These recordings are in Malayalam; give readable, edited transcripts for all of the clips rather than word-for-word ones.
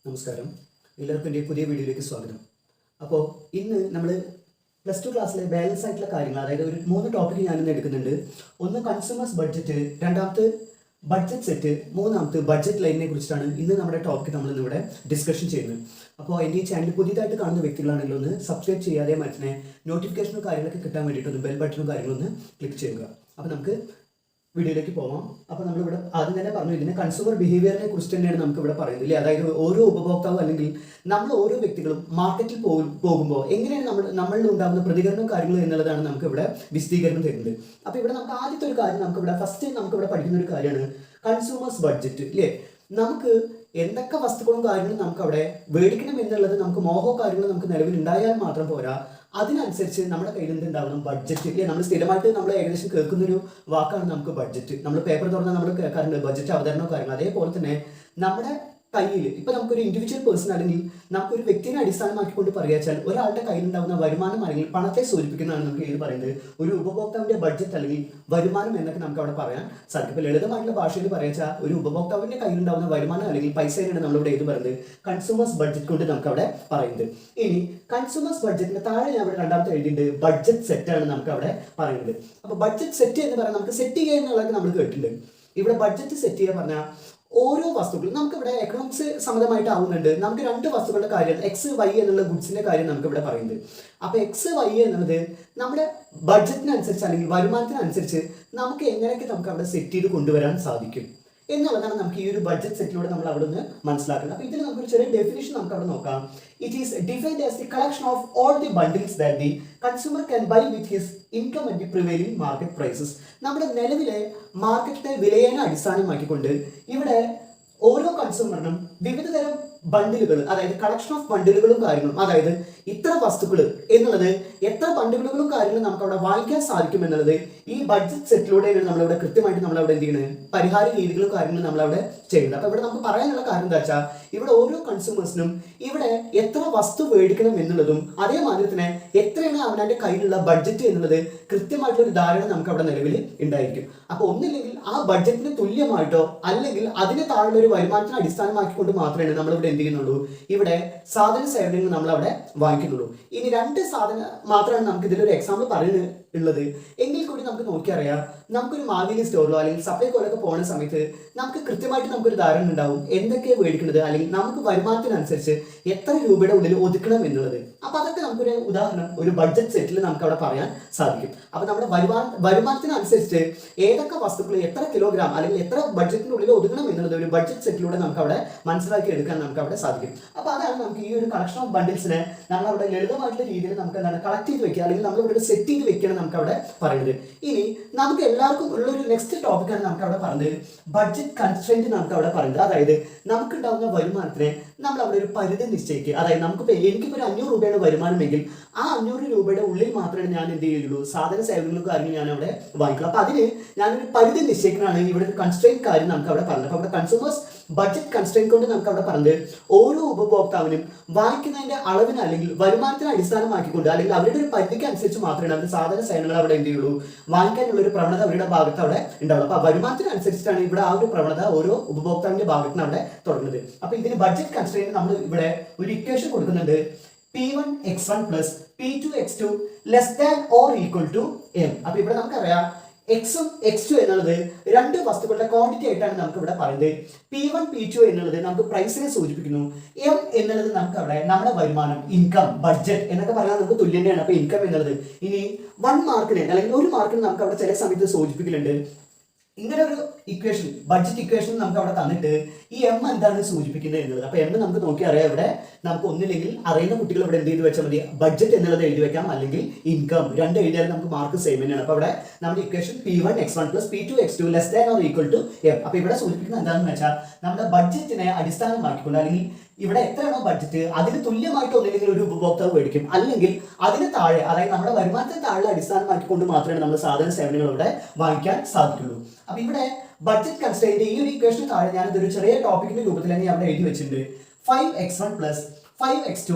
നമസ്കാരം, എല്ലാവർക്കും എൻ്റെ പുതിയ വീഡിയോയിലേക്ക് സ്വാഗതം. അപ്പോൾ ഇന്ന് നമ്മൾ +2 ക്ലാസ്സിലെ ബാലൻസ് ആയിട്ടുള്ള കാര്യങ്ങൾ, അതായത് ഒരു 3 ടോപ്പിക്ക് ഞാനിന്ന് എടുക്കുന്നുണ്ട്. ഒന്ന് കൺസ്യൂമേഴ്സ് ബഡ്ജറ്റ്, രണ്ടാമത്തെ ബഡ്ജറ്റ് സെറ്റ്, മൂന്നാമത്തെ ബഡ്ജറ്റ് ലൈനിനെ കുറിച്ചിട്ടാണ് ഇന്ന് നമ്മുടെ ടോപ്പിക്ക് നമ്മൾ ഇന്നിവിടെ ഡിസ്കഷൻ ചെയ്യുന്നത്. അപ്പോൾ എൻ്റെ ഈ ചാനൽ പുതിയതായിട്ട് കാണുന്ന വ്യക്തികളാണെങ്കിൽ ഒന്ന് സബ്സ്ക്രൈബ് ചെയ്യാതെ മറ്റേ നോട്ടിഫിക്കേഷനും കാര്യങ്ങളൊക്കെ കിട്ടാൻ വേണ്ടിയിട്ട് ഒന്ന് ബെൽ ബട്ടണും കാര്യങ്ങളൊന്ന് ക്ലിക്ക് ചെയ്യുക. അപ്പോൾ നമുക്ക് വീഡിയോയിലേക്ക് പോവാം. അപ്പോൾ നമ്മളിവിടെ ആദ്യം തന്നെ പറഞ്ഞു, ഇതിനെ കൺസ്യൂമർ ബിഹേവിയറിനെ കുറിച്ച് തന്നെയാണ് നമുക്ക് ഇവിടെ പറയുന്നത് അല്ലേ. അതായത് ഓരോ ഉപഭോക്താവും അല്ലെങ്കിൽ നമ്മൾ ഓരോ വ്യക്തികളും മാർക്കറ്റിൽ പോകുമ്പോൾ എങ്ങനെയാണ് നമ്മളിൽ ഉണ്ടാകുന്ന പ്രതികരണവും കാര്യങ്ങളും എന്നുള്ളതാണ് നമുക്ക് ഇവിടെ വിശദീകരണം തരുന്നത്. അപ്പോൾ ഇവിടെ നമുക്ക് ആദ്യത്തെ ഒരു കാര്യം ഫസ്റ്റ് നമുക്കിവിടെ പഠിക്കുന്ന ഒരു കാര്യമാണ് കൺസ്യൂമേഴ്സ് ബഡ്ജറ്റ് അല്ലേ. നമുക്ക് എന്തൊക്കെ വസ്തുക്കളും കാര്യങ്ങളും നമുക്ക് അവിടെ മേടിക്കണം എന്നുള്ളത് നമുക്ക് മോഹോ കാര്യങ്ങളും നമുക്ക് നിലവിൽ ഉണ്ടായാൽ മാത്രം പോരാ, അതിനനുസരിച്ച് നമ്മുടെ കയ്യിൽ നിന്ന് ഉണ്ടാവണം ബഡ്ജറ്റ് അല്ലേ. നമ്മൾ സ്ഥിരമായിട്ട് നമ്മൾ ഏകദേശം കേൾക്കുന്നൊരു വാക്കാണ് നമുക്ക് ബഡ്ജറ്റ്. നമ്മൾ പേപ്പർ തുറന്നാൽ നമ്മൾ കേൾക്കാറുണ്ട് ബഡ്ജറ്റ് അവതരണവും കാര്യങ്ങൾ. അതേപോലെ തന്നെ നമ്മുടെ കയ്യിൽ ഇപ്പം നമുക്കൊരു ഇൻഡിവിജ്വൽ പേഴ്സൺ അല്ലെങ്കിൽ നമുക്കൊരു വ്യക്തിനെ അടിസ്ഥാനമാക്കിക്കൊണ്ട് പറയാച്ചാൽ ഒരാളുടെ കയ്യിലുണ്ടാകുന്ന വരുമാനം അല്ലെങ്കിൽ പണത്തെ സൂചിപ്പിക്കുന്നതാണ് നമുക്ക് ഏത് പറയുന്നത് ഒരു ഉപഭോക്താവിൻ്റെ ബഡ്ജറ്റ് അല്ലെങ്കിൽ വരുമാനം എന്നൊക്കെ നമുക്ക് അവിടെ പറയാൻ സാധിക്കും. ഇപ്പോൾ ലളിതമായിട്ടുള്ള ഭാഷയിൽ പറയാച്ചാൽ ഒരു ഉപഭോക്താവിൻ്റെ കയ്യിലുണ്ടാകുന്ന വരുമാനം അല്ലെങ്കിൽ പൈസയാണ് നമ്മളിവിടെ ഏത് പറയുന്നത് കൺസ്യൂമേഴ്സ് ബഡ്ജറ്റ് കൊണ്ട് നമുക്ക് അവിടെ പറയുന്നത്. ഇനി കൺസ്യൂമേഴ്സ് ബഡ്ജറ്റിന് താഴെ ഞാൻ ഇവിടെ രണ്ടാമത്തെ എഴുതിയിട്ടുണ്ട് ബഡ്ജറ്റ് സെറ്റാണ് നമുക്ക് അവിടെ പറയുന്നത്. അപ്പോൾ ബഡ്ജറ്റ് സെറ്റ് എന്ന് പറഞ്ഞാൽ നമുക്ക് സെറ്റ് ചെയ്യുക എന്നുള്ളതൊക്കെ നമ്മൾ കേട്ടിട്ടുണ്ട്. ഇവിടെ ബഡ്ജറ്റ് സെറ്റ് ചെയ്യുക പറഞ്ഞാൽ ഓരോ വസ്തുക്കളും നമുക്കിവിടെ എക്കണോമിക്സ് സംബന്ധമായിട്ട് ആവുന്നുണ്ട്. നമുക്ക് 2 വസ്തുക്കളുടെ കാര്യം എക്സ് വൈ എന്നുള്ള ഗുഡ്സിന്റെ കാര്യം നമുക്കിവിടെ പറയുന്നത്. അപ്പോൾ എക്സ് വൈ എന്നുള്ളത് നമ്മുടെ ബഡ്ജറ്റിനനുസരിച്ച് അല്ലെങ്കിൽ വരുമാനത്തിനനുസരിച്ച് നമുക്ക് എങ്ങനെയൊക്കെ നമുക്ക് അവിടെ സെറ്റ് ചെയ്ത് കൊണ്ടുവരാൻ സാധിക്കും എന്നുള്ളതാണ് നമുക്ക് ഈ ഒരു ബഡ്ജറ്റ് സെറ്റിലൂടെ നമ്മൾ അവിടെ നിന്ന് മനസ്സിലാക്കുന്നത്. അപ്പോൾ ഇതിൽ നമുക്കൊരു ചെറിയ ഡെഫിനിഷൻ നമുക്ക് അവിടെ നോക്കാം. It is defined as the collection of all the bundles that the consumer can buy with his income and the prevailing market prices. നമ്മുടെ നിലവിലെ മാർക്കറ്റിലെ വിലയെ അടിസ്ഥാനമാക്കിക്കൊണ്ട് ഇവിടെ ഓരോ കൺസ്യൂമറിനും വിവിധ തരം ബണ്ടിലുകൾ, അതായത് കളക്ഷൻ ഓഫ് ബണ്ടിലുകളും കാര്യങ്ങളും, അതായത് ഇത്ര വസ്തുക്കൾ എന്നുള്ളത് എത്ര ബണ്ടിലുകളും കാര്യങ്ങളും നമുക്ക് അവിടെ വാങ്ങിക്കാൻ സാധിക്കും എന്നുള്ളത് ഈ ബഡ്ജറ്റ് സെറ്റിലൂടെയാണ് നമ്മളിവിടെ കൃത്യമായിട്ട് നമ്മളവിടെ എന്ത് ചെയ്യുന്നത് പരിഹാര രീതികളും കാര്യങ്ങളും നമ്മളവിടെ ചെയ്യുന്നത്. അപ്പോൾ ഇവിടെ നമുക്ക് പറയാനുള്ള കാര്യം എന്താ വെച്ചാൽ ഇവിടെ ഓരോ കൺസ്യൂമേഴ്സിനും ഇവിടെ എത്ര വസ്തു മേടിക്കണം എന്നുള്ളതും അതേമാതിരി തന്നെ എത്രയാണ് അവനവൻ്റെ കയ്യിലുള്ള ബഡ്ജറ്റ് എന്നുള്ളത് കൃത്യമായിട്ടുള്ള ഒരു ധാരണ നമുക്ക് അവിടെ നിലവിൽ ഉണ്ടായിരിക്കും. അപ്പോൾ ഒന്നില്ലെങ്കിൽ ആ ബഡ്ജറ്റിന് തുല്യമായിട്ടോ അല്ലെങ്കിൽ അതിന് താഴെ ഒരു വരുമാനത്തിനെ അടിസ്ഥാനമാക്കിക്കൊണ്ട് മാത്രമേ നമ്മളിവിടെ എന്ത് ചെയ്യുന്നുള്ളൂ ഇവിടെ സാധന സേവനങ്ങൾ നമ്മളവിടെ വാങ്ങിക്കുന്നുള്ളൂ. ഇനി 2 സാധനം മാത്രമാണ് നമുക്ക് ഇതിലൊരു എക്സാമ്പിൾ പറയുന്നത് എങ്കിൽ കൂടി നമുക്ക് നോക്കിയറിയാം, നമുക്കൊരു മാവേലി സ്റ്റോറിലോ അല്ലെങ്കിൽ സപ്ലൈകോയിലൊക്കെ പോകുന്ന സമയത്ത് നമുക്ക് കൃത്യമായിട്ട് നമുക്കൊരു ധാരണ ഉണ്ടാവും എന്തൊക്കെയാണ് മേടിക്കുന്നത് അല്ലെങ്കിൽ നമുക്ക് വരുമാനത്തിനനുസരിച്ച് എത്ര രൂപയുടെ ഉള്ളിൽ ഒതുക്കണം എന്നുള്ളത്. അപ്പോൾ അതൊക്കെ നമുക്കൊരു ഉദാഹരണം ഒരു ബഡ്ജറ്റ് സെറ്റിൽ നമുക്ക് അവിടെ പറയാൻ സാധിക്കും. അപ്പോൾ നമ്മുടെ വരുമാനത്തിനനുസരിച്ച് ഏതൊക്കെ വസ്തുക്കൾ എത്ര കിലോഗ്രാം അല്ലെങ്കിൽ എത്ര ബഡ്ജറ്റിനുള്ളിൽ ഒതുക്കണം എന്നുള്ളത് ഒരു ബഡ്ജറ്റ് സെറ്റിലൂടെ നമുക്ക് അവിടെ മനസ്സിലാക്കി എടുക്കാൻ നമുക്ക് അവിടെ സാധിക്കും. അപ്പോൾ അതാണ് നമുക്ക് ഈ ഒരു കളക്ഷൻ ഓഫ് ബണ്ടിൽസിനെ നമ്മളവിടെ ലളിതമായിട്ടുള്ള രീതിയിൽ നമുക്ക് എന്താണ് കളക്ട് ചെയ്ത് വെക്കുക അല്ലെങ്കിൽ നമ്മളിവിടെ സെറ്റ് ചെയ്ത് വെക്കണം നമുക്ക് അവിടെ പറയുന്നത്. ഇനി നമുക്ക് എല്ലാവർക്കും ഉള്ളൊരു നെക്സ്റ്റ് ടോപ്പിക്കാണ് നമുക്ക് അവിടെ പറഞ്ഞത് ബഡ്ജറ്റ് കൺസ്ട്രെയിന്റ് നമുക്ക് അവിടെ പറയുന്നത്. അതായത് നമുക്കുണ്ടാകുന്ന വരുമാനത്തിനെ നമ്മൾ അവിടെ ഒരു പരിധി നിശ്ചയിക്കുക. അതായത് എനിക്കിപ്പോൾ ഒരു 500 രൂപയാണ് വരുമാനമെങ്കിൽ ആ 500 രൂപയുടെ ഉള്ളിൽ മാത്രമേ ഞാൻ എന്ത് ചെയ്യുള്ളൂ സാധന സേവനങ്ങളും കാര്യങ്ങളും ഞാൻ അവിടെ വാങ്ങിക്കുള്ളൂ. അപ്പോൾ അതിന് ഞാനൊരു പരിധി നിശ്ചയിക്കുന്നതാണ് ഇവിടെ ഒരു കൺസ്ട്രെയിന്റ് കാര്യം നമുക്ക് അവിടെ പറഞ്ഞത്. അപ്പോൾ അവിടെ കൺസ്യൂമേഴ്സ് ബഡ്ജറ്റ് കൺസ്ട്രെയിന്റ് കൊണ്ട് നമുക്ക് അവിടെ പറഞ്ഞത് ഓരോ ഉപഭോക്താവിനും വാങ്ങിക്കുന്നതിന്റെ അളവിന് അല്ലെങ്കിൽ വരുമാനത്തിന് അടിസ്ഥാനമാക്കിക്കൊണ്ട് അല്ലെങ്കിൽ അവരുടെ ഒരു പരിധിക്ക് അനുസരിച്ച് മാത്രമേ അവർ സാധന സേവനങ്ങൾ അവിടെ എന്ത് ചെയ്യുള്ളൂ വാങ്ങിക്കാനുള്ള ഒരു പ്രവണത അവരുടെ ഭാഗത്ത് അവിടെ ഉണ്ടാവുള്ളൂ. അപ്പോൾ വരുമാനത്തിനനുസരിച്ചിട്ടാണ് ഇവിടെ ആ ഒരു പ്രവണത ഓരോ ഉപഭോക്താവിന്റെ ഭാഗത്തിന് അവിടെ തുടങ്ങുന്നത്. അപ്പോൾ ഇതിന് ബഡ്ജറ്റ് കൺസ്ട്രെയിന്റ് നമ്മൾ ഇവിടെ ഒരു ഇക്വേഷൻ കൊടുക്കുന്നുണ്ട്. P1x1 plus P2x2 less than or equal to M. അപ്പോൾ ഇവിടെ നമുക്കറിയാം എക്സും x2 എന്നുള്ളത് 2 വസ്തുക്കളുടെ ക്വാണ്ടിറ്റി ആയിട്ടാണ് നമുക്ക് ഇവിടെ പറയുന്നത്. P1 P2 എന്നുള്ളത് നമുക്ക് പ്രൈസിനെ സൂചിപ്പിക്കുന്നു. M എന്നുള്ളത് നമുക്ക് അവിടെ നമ്മുടെ വരുമാനം, ഇൻകം, ബഡ്ജറ്റ് എന്നൊക്കെ പറയാൻ നമുക്ക് തുല്യം തന്നെയാണ്. അപ്പോൾ ഇൻകം എന്നുള്ളത് ഇനി 1 മാർക്കിന് അല്ലെങ്കിൽ 1 മാർക്കിന് നമുക്ക് അവിടെ ചില സമയത്ത് സൂചിപ്പിക്കലുണ്ട്. ഇങ്ങനെ ഒരു ഇക്വേഷൻ ബഡ്ജറ്റ് ഇക്വേഷൻ നമുക്ക് അവിടെ തന്നിട്ട് ഈ എം എന്താണ് സൂചിപ്പിക്കുന്നത് എന്നുള്ളത്. അപ്പോൾ എം നമുക്ക് നോക്കി അറിയാം. ഇവിടെ നമുക്ക് ഒന്നില്ലെങ്കിൽ അറിയുന്ന കുട്ടികൾ ഇവിടെ എന്ത് ചെയ്ത് വെച്ചാൽ മതി ബഡ്ജറ്റ് എന്നുള്ളത് എഴുതി വെക്കാം, അല്ലെങ്കിൽ ഇൻകം 2 എഴുതിയാലും നമുക്ക് മാർക്ക് സെയിം തന്നെയാണ്. അപ്പോൾ അവിടെ നമ്മുടെ equation P1x1 plus P2x2 less than or equal to M. അപ്പോൾ ഇവിടെ സൂചിപ്പിക്കുന്നത് എന്താണെന്ന് വെച്ചാൽ നമ്മുടെ ബഡ്ജറ്റിനെ അടിസ്ഥാനമാക്കിക്കൊണ്ട് അല്ലെങ്കിൽ ഇവിടെ എത്രയാണോ ബഡ്ജറ്റ് അതിന് തുല്യമായിട്ട് ഒന്നില്ലെങ്കിൽ ഒരു ഉപഭോക്താവ് മേടിക്കും, അല്ലെങ്കിൽ അതിന് താഴെ അതായത് നമ്മുടെ വരുമാനത്തിന് താഴെ അടിസ്ഥാനമാക്കിക്കൊണ്ട് മാത്രമേ നമ്മൾ സാധന സേവനങ്ങൾ ഇവിടെ വാങ്ങിക്കാൻ സാധിക്കുള്ളൂ. അപ്പോൾ ഇവിടെ ബഡ്ജറ്റ് കൺസ്ട്രെയിന്റ് ഈ ഒരു ഇക്വേഷന് താഴെ ഞാനിതൊരു ചെറിയ ടോപ്പിക്കിന്റെ രൂപത്തിൽ തന്നെ അവിടെ എഴുതി വെച്ചിട്ടുണ്ട്. 5x1 plus 5x2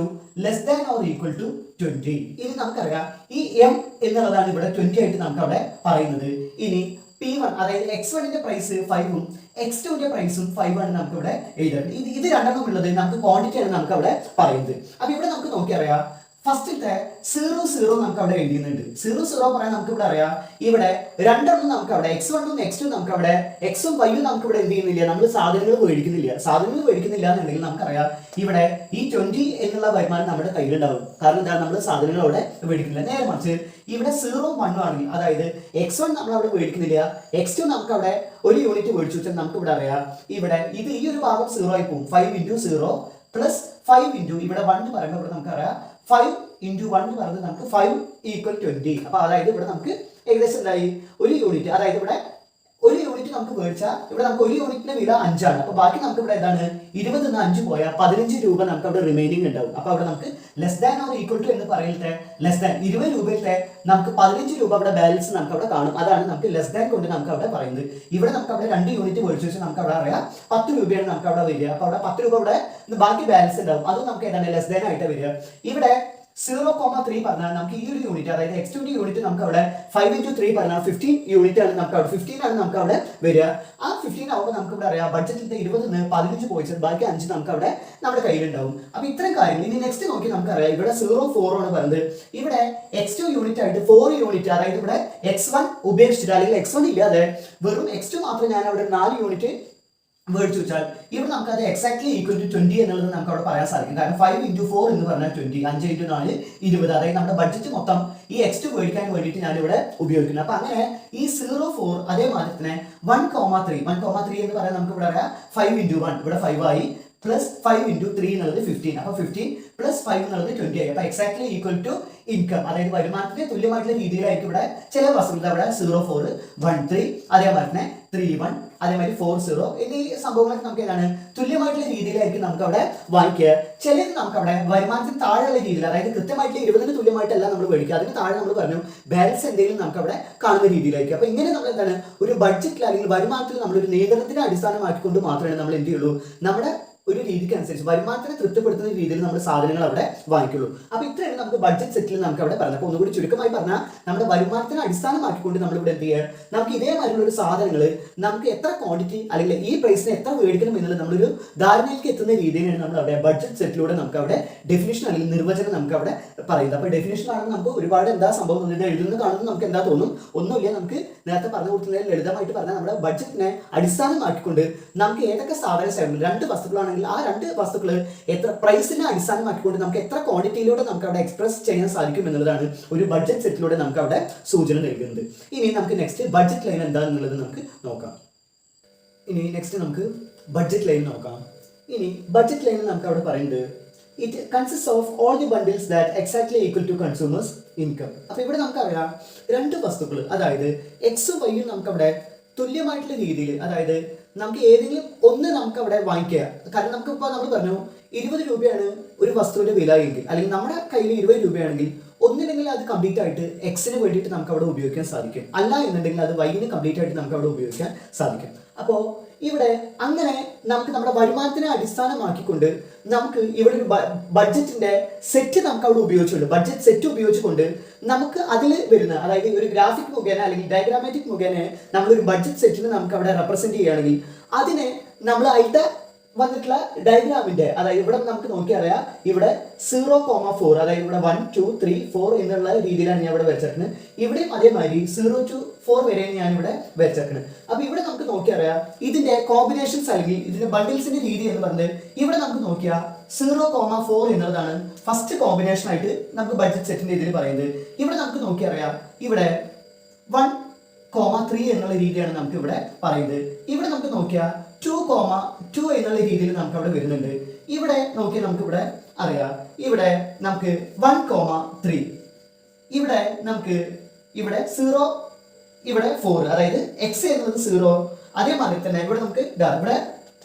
less than or equal to 20. ഇനി നമുക്കറിയാം ഈ M എന്നുള്ളതാണ് ഇവിടെ 20 ആയിട്ട് നമുക്ക് അവിടെ പറയുന്നത്. ഇനി P1 അതായത് x1ന്റെ പ്രൈസ് 5 ഉം x2ന്റെ പ്രൈസും 5 ആണ് നമുക്ക് ഇവിടെ എഴുതുന്നത്. ഇത് രണ്ടെണ്ണം ഉള്ളത് നമുക്ക് ക്വാണ്ടിറ്റി ആണ് നമുക്ക് അവിടെ പറയുന്നത്. അപ്പോൾ ഇവിടെ നമുക്ക് നോക്കിയറിയാം ഫസ്റ്റത്തെ 0 നമുക്ക് അവിടെ എഴുതുന്നുണ്ട്. 0 പറയാൻ നമുക്ക് ഇവിടെ അറിയാം ഇവിടെ രണ്ടെണ്ണം നമുക്ക് അവിടെ x1 ഉം x2 നമുക്ക് അവിടെ x ഉം y ഉം നമുക്ക് ഇവിടെ എന്ത് ചെയ്യുന്നില്ല, നമ്മൾ സാധനങ്ങൾ മേടിക്കുന്നില്ല എന്നുണ്ടെങ്കിൽ നമുക്കറിയാം ഇവിടെ ഈ 20 എന്നുള്ള വരുമാനം നമ്മുടെ കയ്യിലുണ്ടാവും. കാരണം എന്താണ്, നമ്മൾ സാധനങ്ങൾ അവിടെ മേടിക്കുന്നില്ല. നേരെ മറിച്ച് ഇവിടെ 0 1 ആണെങ്കിൽ അതായത് x1 നമ്മൾ അവിടെ മേടിക്കുന്നില്ല, x2 നമുക്ക് അവിടെ ഒരു യൂണിറ്റ് മേടിച്ചു വെച്ചാൽ നമുക്ക് ഇവിടെ അറിയാം ഇവിടെ ഇത് ഈ ഒരു ഭാഗം 0 ആയി പോകും. 5 × 0 പ്ലസ് 5 × ഇവിടെ 1 പറയുമ്പോൾ ഇവിടെ നമുക്കറിയാം 5 × 1 പറയുന്നത് നമുക്ക് 5 = 20. അപ്പൊ അതായത് ഇവിടെ നമുക്ക് ഏകദേശം എന്തായി ഒരു യൂണിറ്റ്, അതായത് ഇവിടെ ഒരു യൂണിറ്റ് നമുക്ക് മേടിച്ചാൽ ഇവിടെ നമുക്ക് ഒരു യൂണിറ്റിന്റെ വില 5 ആണ്. അപ്പൊ ബാക്കി നമുക്ക് ഇവിടെ എന്താണ് 20 ന്ന് 5 പോയാൽ 15 രൂപ നമുക്ക് അവിടെ റിമൈനിങ് ഉണ്ടാവും. അപ്പൊ അവിടെ നമുക്ക് less than or equal to എന്ന് പറയുന്നത് ലെസ് ദാൻ 20 രൂപയിലത്തെ നമുക്ക് 15 രൂപ അവിടെ ബാലൻസ് നമുക്ക് അവിടെ കാണും. അതാണ് നമുക്ക് ലെസ് ദാൻ കൊണ്ട് നമുക്ക് അവിടെ പറയുന്നത്. ഇവിടെ നമുക്ക് അവിടെ 2 യൂണിറ്റ് മേടിച്ചു വെച്ചാൽ നമുക്ക് അവിടെ അറിയാം 10 രൂപയാണ് നമുക്ക് അവിടെ വരിക. അപ്പൊ അവിടെ 10 രൂപ അവിടെ ബാക്കി ബാലൻസ് ഉണ്ടാവും. അതും നമുക്ക് ഏതാണ് ലെസ് ദാൻ ആയിട്ട് വരിക. ഇവിടെ 0,3 പറഞ്ഞാൽ നമുക്ക് ഈ ഒരു യൂണിറ്റ് അതായത് x2 യൂണിറ്റ് നമുക്ക് അവിടെ 5 × 3 പറഞ്ഞാൽ 15 യൂണിറ്റ് ആണ് നമുക്ക് അവിടെ 15 ആണ് നമുക്ക് അവിടെ വരിക. ആ 15 ആവുമ്പോൾ നമുക്ക് ഇവിടെ അറിയാം ബഡ്ജറ്റിന്റെ 20 ന്ന് 15 പോയിച്ചാൽ ബാക്കി 5 നമുക്ക് അവിടെ നമ്മുടെ കയ്യിലുണ്ടാവും. അപ്പൊ ഇത്രയും കാര്യങ്ങൾ. ഇനി നെക്സ്റ്റ് നോക്കി നമുക്കറിയാം ഇവിടെ 0,4 ആണ് പറയുന്നത്. ഇവിടെ x2 യൂണിറ്റ് ആയിട്ട് 4 യൂണിറ്റ് അതായത് ഇവിടെ x1 ഉപേക്ഷിച്ചിട്ട് അല്ലെങ്കിൽ x1 ഇല്ലാതെ വെറും x2 മാത്രം ഞാൻ അവിടെ 4 യൂണിറ്റ് മേടിച്ചു വെച്ചാൽ ഇവിടെ നമുക്ക് അത് എക്സാക്ട്ലി ഈക്വൽ ടു 20 എന്നുള്ളത് നമുക്ക് അവിടെ പറയാൻ സാധിക്കും. കാരണം 5 × 4 എന്ന് പറഞ്ഞാൽ 20, 5 × 4 20. അതായത് നമ്മുടെ ബഡ്ജറ്റ് മൊത്തം ഈ x2 മേടിക്കാൻ വേണ്ടിയിട്ട് ഞാൻ ഇവിടെ ഉപയോഗിക്കുന്നത്. അപ്പൊ അങ്ങനെ ഈ 0,4 അതേമാതിരി തന്നെ 1,3 എന്ന് പറയാൻ നമുക്ക് ഇവിടെ അറിയാം 5 × 1 ഇവിടെ 5 ആയി പ്ലസ് 5 × 3 എന്നുള്ളത് 15. അപ്പൊ 15 പ്ലസ് 5 എന്നുള്ളത് 20 ആയി. അപ്പൊ എക്സാക്ട്ലി ഈക്വൽ ടു ഇൻകം അതായത് വരുമാനത്തിന് തുല്യമായിട്ടുള്ള രീതിയിലായിരിക്കും ഇവിടെ ചില വസ്തുക്കൾ അവിടെ 0,4 13 അതേമാതിരി തന്നെ 3,1 അതേമാതിരി 4,0 എന്നീ സംഭവങ്ങളൊക്കെ നമുക്ക് ഏതാണ് തുല്യമായിട്ടുള്ള രീതിയിലായിരിക്കും നമുക്ക് അവിടെ വാങ്ങിക്കുക. ചിലത് നമുക്ക് അവിടെ വരുമാനത്തിന് താഴെയുള്ള രീതിയിൽ അതായത് കൃത്യമായിട്ടുള്ള 20ന് തുല്യമായിട്ടല്ല നമ്മൾ മേടിക്കുക, അതിന് താഴെ നമ്മൾ പറഞ്ഞു ബാലൻസ് എന്തെങ്കിലും നമുക്ക് അവിടെ കാണുന്ന രീതിയിലായിരിക്കും. അപ്പൊ ഇങ്ങനെ നമ്മൾ എന്താണ് ഒരു ബഡ്ജറ്റിൽ അല്ലെങ്കിൽ വരുമാനത്തിൽ നമ്മളൊരു നിയന്ത്രണത്തിനെ അടിസ്ഥാനമാക്കിക്കൊണ്ട് മാത്രമേ നമ്മൾ എന്ത് ചെയ്യുള്ളൂ, നമ്മുടെ ഒരു രീതിക്ക് അനുസരിച്ച് വരുമാനത്തിനെ തൃപ്തിപ്പെടുത്തുന്ന രീതിയിൽ നമ്മൾ സാധനങ്ങൾ അവിടെ വാങ്ങിക്കുള്ളൂ. അപ്പൊ ഇത്രയാണ് നമുക്ക് ബഡ്ജറ്റ് സെറ്റിൽ നമുക്ക് അവിടെ പറഞ്ഞത്. അപ്പൊ ഒന്നുകൂടി ചുരുക്കമായി പറഞ്ഞാൽ നമ്മുടെ വരുമാനത്തിനെ അടിസ്ഥാനമാക്കിക്കൊണ്ട് നമ്മൾ ഇവിടെ എന്ത് ചെയ്യുക, നമുക്ക് ഇതേമാതിരിയുള്ള ഒരു സാധനങ്ങൾ നമുക്ക് എത്ര ക്വാണ്ടിറ്റി അല്ലെങ്കിൽ ഈ പ്രൈസിന് എത്ര മേടിക്കണം എന്നുള്ളത് നമ്മളൊരു ധാരണയിലേക്ക് എത്തുന്ന രീതിയിലാണ് നമ്മൾ അവിടെ ബഡ്ജറ്റ് സെറ്റിലൂടെ നമുക്ക് അവിടെ ഡെഫിനിഷൻ അല്ലെങ്കിൽ നിർവചനം നമുക്ക് അവിടെ പറയുന്നത്. അപ്പൊ ഡെഫിനിഷൻ ആണെങ്കിൽ നമുക്ക് ഒരുപാട് എന്താ സംഭവം എഴുതുന്നത് കാണുന്നത് നമുക്ക് എന്താ തോന്നും, ഒന്നുമില്ല. നമുക്ക് നേരത്തെ പറഞ്ഞു കൊടുത്തതിൽ ലളിതമായിട്ട് പറഞ്ഞാൽ നമ്മുടെ ബഡ്ജറ്റിനെ അടിസ്ഥാനമാക്കിക്കൊണ്ട് നമുക്ക് ഏതൊക്കെ സാധന സൈഡിൽ 2 വസ്തുക്കളാണെങ്കിൽ ആ 2 വസ്തുക്കൾ എത്ര പ്രൈസിനെ അടിസ്ഥാനമാക്കിക്കൊണ്ട് നമുക്ക് എത്ര ക്വാണ്ടിറ്റിയിലൂടെ നമുക്ക് അവിടെ എക്സ്പ്രസ് ചെയ്യാൻ സാധിക്കും എന്നുള്ളതാണ് ഒരു ബഡ്ജറ്റ് സെറ്റിലൂടെ നമുക്ക് അവിടെ സൂചന നൽകുന്നത്. ഇനി നമുക്ക് നെക്സ്റ്റ് ബഡ്ജറ്റ് ലൈൻ എന്താണെന്നുള്ളത് നമുക്ക് നോക്കാം. ഇനി നെക്സ്റ്റ് നമുക്ക് ബഡ്ജറ്റ് ലൈൻ നോക്കാം. ഇനി ബഡ്ജറ്റ് ലൈൻ നമുക്ക് അവിടെ പറയുന്നത് it consists of all the bundles that exactly equal to consumers income. അപ്പോൾ ഇവിടെ നമുക്കറിയാം 2 വസ്തുക്കൾ അതായത് എക്സും വൈയും നമുക്കവിടെ തുല്യമായിട്ടുള്ള രീതിയിൽ അതായത് നമുക്ക് ഏതെങ്കിലും ഒന്ന് നമുക്ക് അവിടെ വാങ്ങിക്കുക. കാരണം നമുക്ക് ഇപ്പോൾ നമ്മൾ പറഞ്ഞു 20 രൂപയാണ് ഒരു വസ്തുവിന്റെ വില എങ്കിൽ അല്ലെങ്കിൽ നമ്മുടെ കയ്യിൽ 20 രൂപയാണെങ്കിൽ ഒന്നില്ലെങ്കിൽ അത് കംപ്ലീറ്റ് ആയിട്ട് എക്സിന് വേണ്ടിയിട്ട് നമുക്ക് അവിടെ ഉപയോഗിക്കാൻ സാധിക്കും, അല്ല എന്നുണ്ടെങ്കിൽ അത് വൈന് കംപ്ലീറ്റ് ആയിട്ട് നമുക്ക് അവിടെ ഉപയോഗിക്കാൻ സാധിക്കും. അപ്പോൾ ഇവിടെ അങ്ങനെ നമുക്ക് നമ്മുടെ വരുമാനത്തിനെ അടിസ്ഥാനമാക്കിക്കൊണ്ട് നമുക്ക് ഇവിടെ ഒരു ബഡ്ജറ്റിന്റെ സെറ്റ് നമുക്ക് അവിടെ ഉപയോഗിച്ചുകൊണ്ട് ബഡ്ജറ്റ് സെറ്റ് ഉപയോഗിച്ചുകൊണ്ട് നമുക്ക് അതിൽ വരുന്ന അതായത് ഒരു ഗ്രാഫിക് മുഖേന അല്ലെങ്കിൽ ഡയഗ്രാമാറ്റിക് മുഖേന നമ്മളൊരു ബഡ്ജറ്റ് സെറ്റിനെ നമുക്ക് അവിടെ റെപ്രസെന്റ് ചെയ്യുകയാണെങ്കിൽ അതിനെ നമ്മൾ അതിന്റെ വന്നിട്ടുള്ള ഡയഗ്രാമിന്റെ അതായത് ഇവിടെ നമുക്ക് നോക്കിയറിയാം ഇവിടെ 0,4 അതായത് ഇവിടെ 1 2 3 4 എന്നുള്ള രീതിയിലാണ് ഞാൻ ഇവിടെ വെച്ചിരിക്കുന്നത്. ഇവിടെയും അതേമാതിരി 0 to 4 വരെ ഞാൻ ഇവിടെ വെച്ചിരിക്കുന്നത്. അപ്പൊ ഇവിടെ നമുക്ക് നോക്കിയറിയാം ഇതിന്റെ കോമ്പിനേഷൻസ് അല്ലെങ്കിൽ ഇതിന്റെ ബണ്ടിൽസിന്റെ രീതി എന്ന് പറഞ്ഞത് ഇവിടെ നമുക്ക് നോക്കിയാൽ 0,4 എന്നുള്ളതാണ് ഫസ്റ്റ് കോമ്പിനേഷൻ ആയിട്ട് നമുക്ക് ബഡ്ജറ്റ് സെറ്റിന്റെ ഇതിൽ പറയുന്നത്. ഇവിടെ നമുക്ക് നോക്കിയറിയാം ഇവിടെ 1,3 എന്നുള്ള രീതിയാണ് നമുക്ക് ഇവിടെ പറയുന്നത്. ഇവിടെ നമുക്ക് നോക്കിയാൽ 2,2 എന്നുള്ള രീതിയിൽ നമുക്ക് അവിടെ വരുന്നുണ്ട്. ഇവിടെ നോക്കിയാൽ നമുക്ക് ഇവിടെ അറിയാം ഇവിടെ നമുക്ക് 1,3 ഇവിടെ നമുക്ക് ഇവിടെ 0 ഇവിടെ 4 അതായത് എക്സ് എന്നുള്ളത് 0 അതേമാതിരി തന്നെ ഇവിടെ നമുക്ക് ഇവിടെ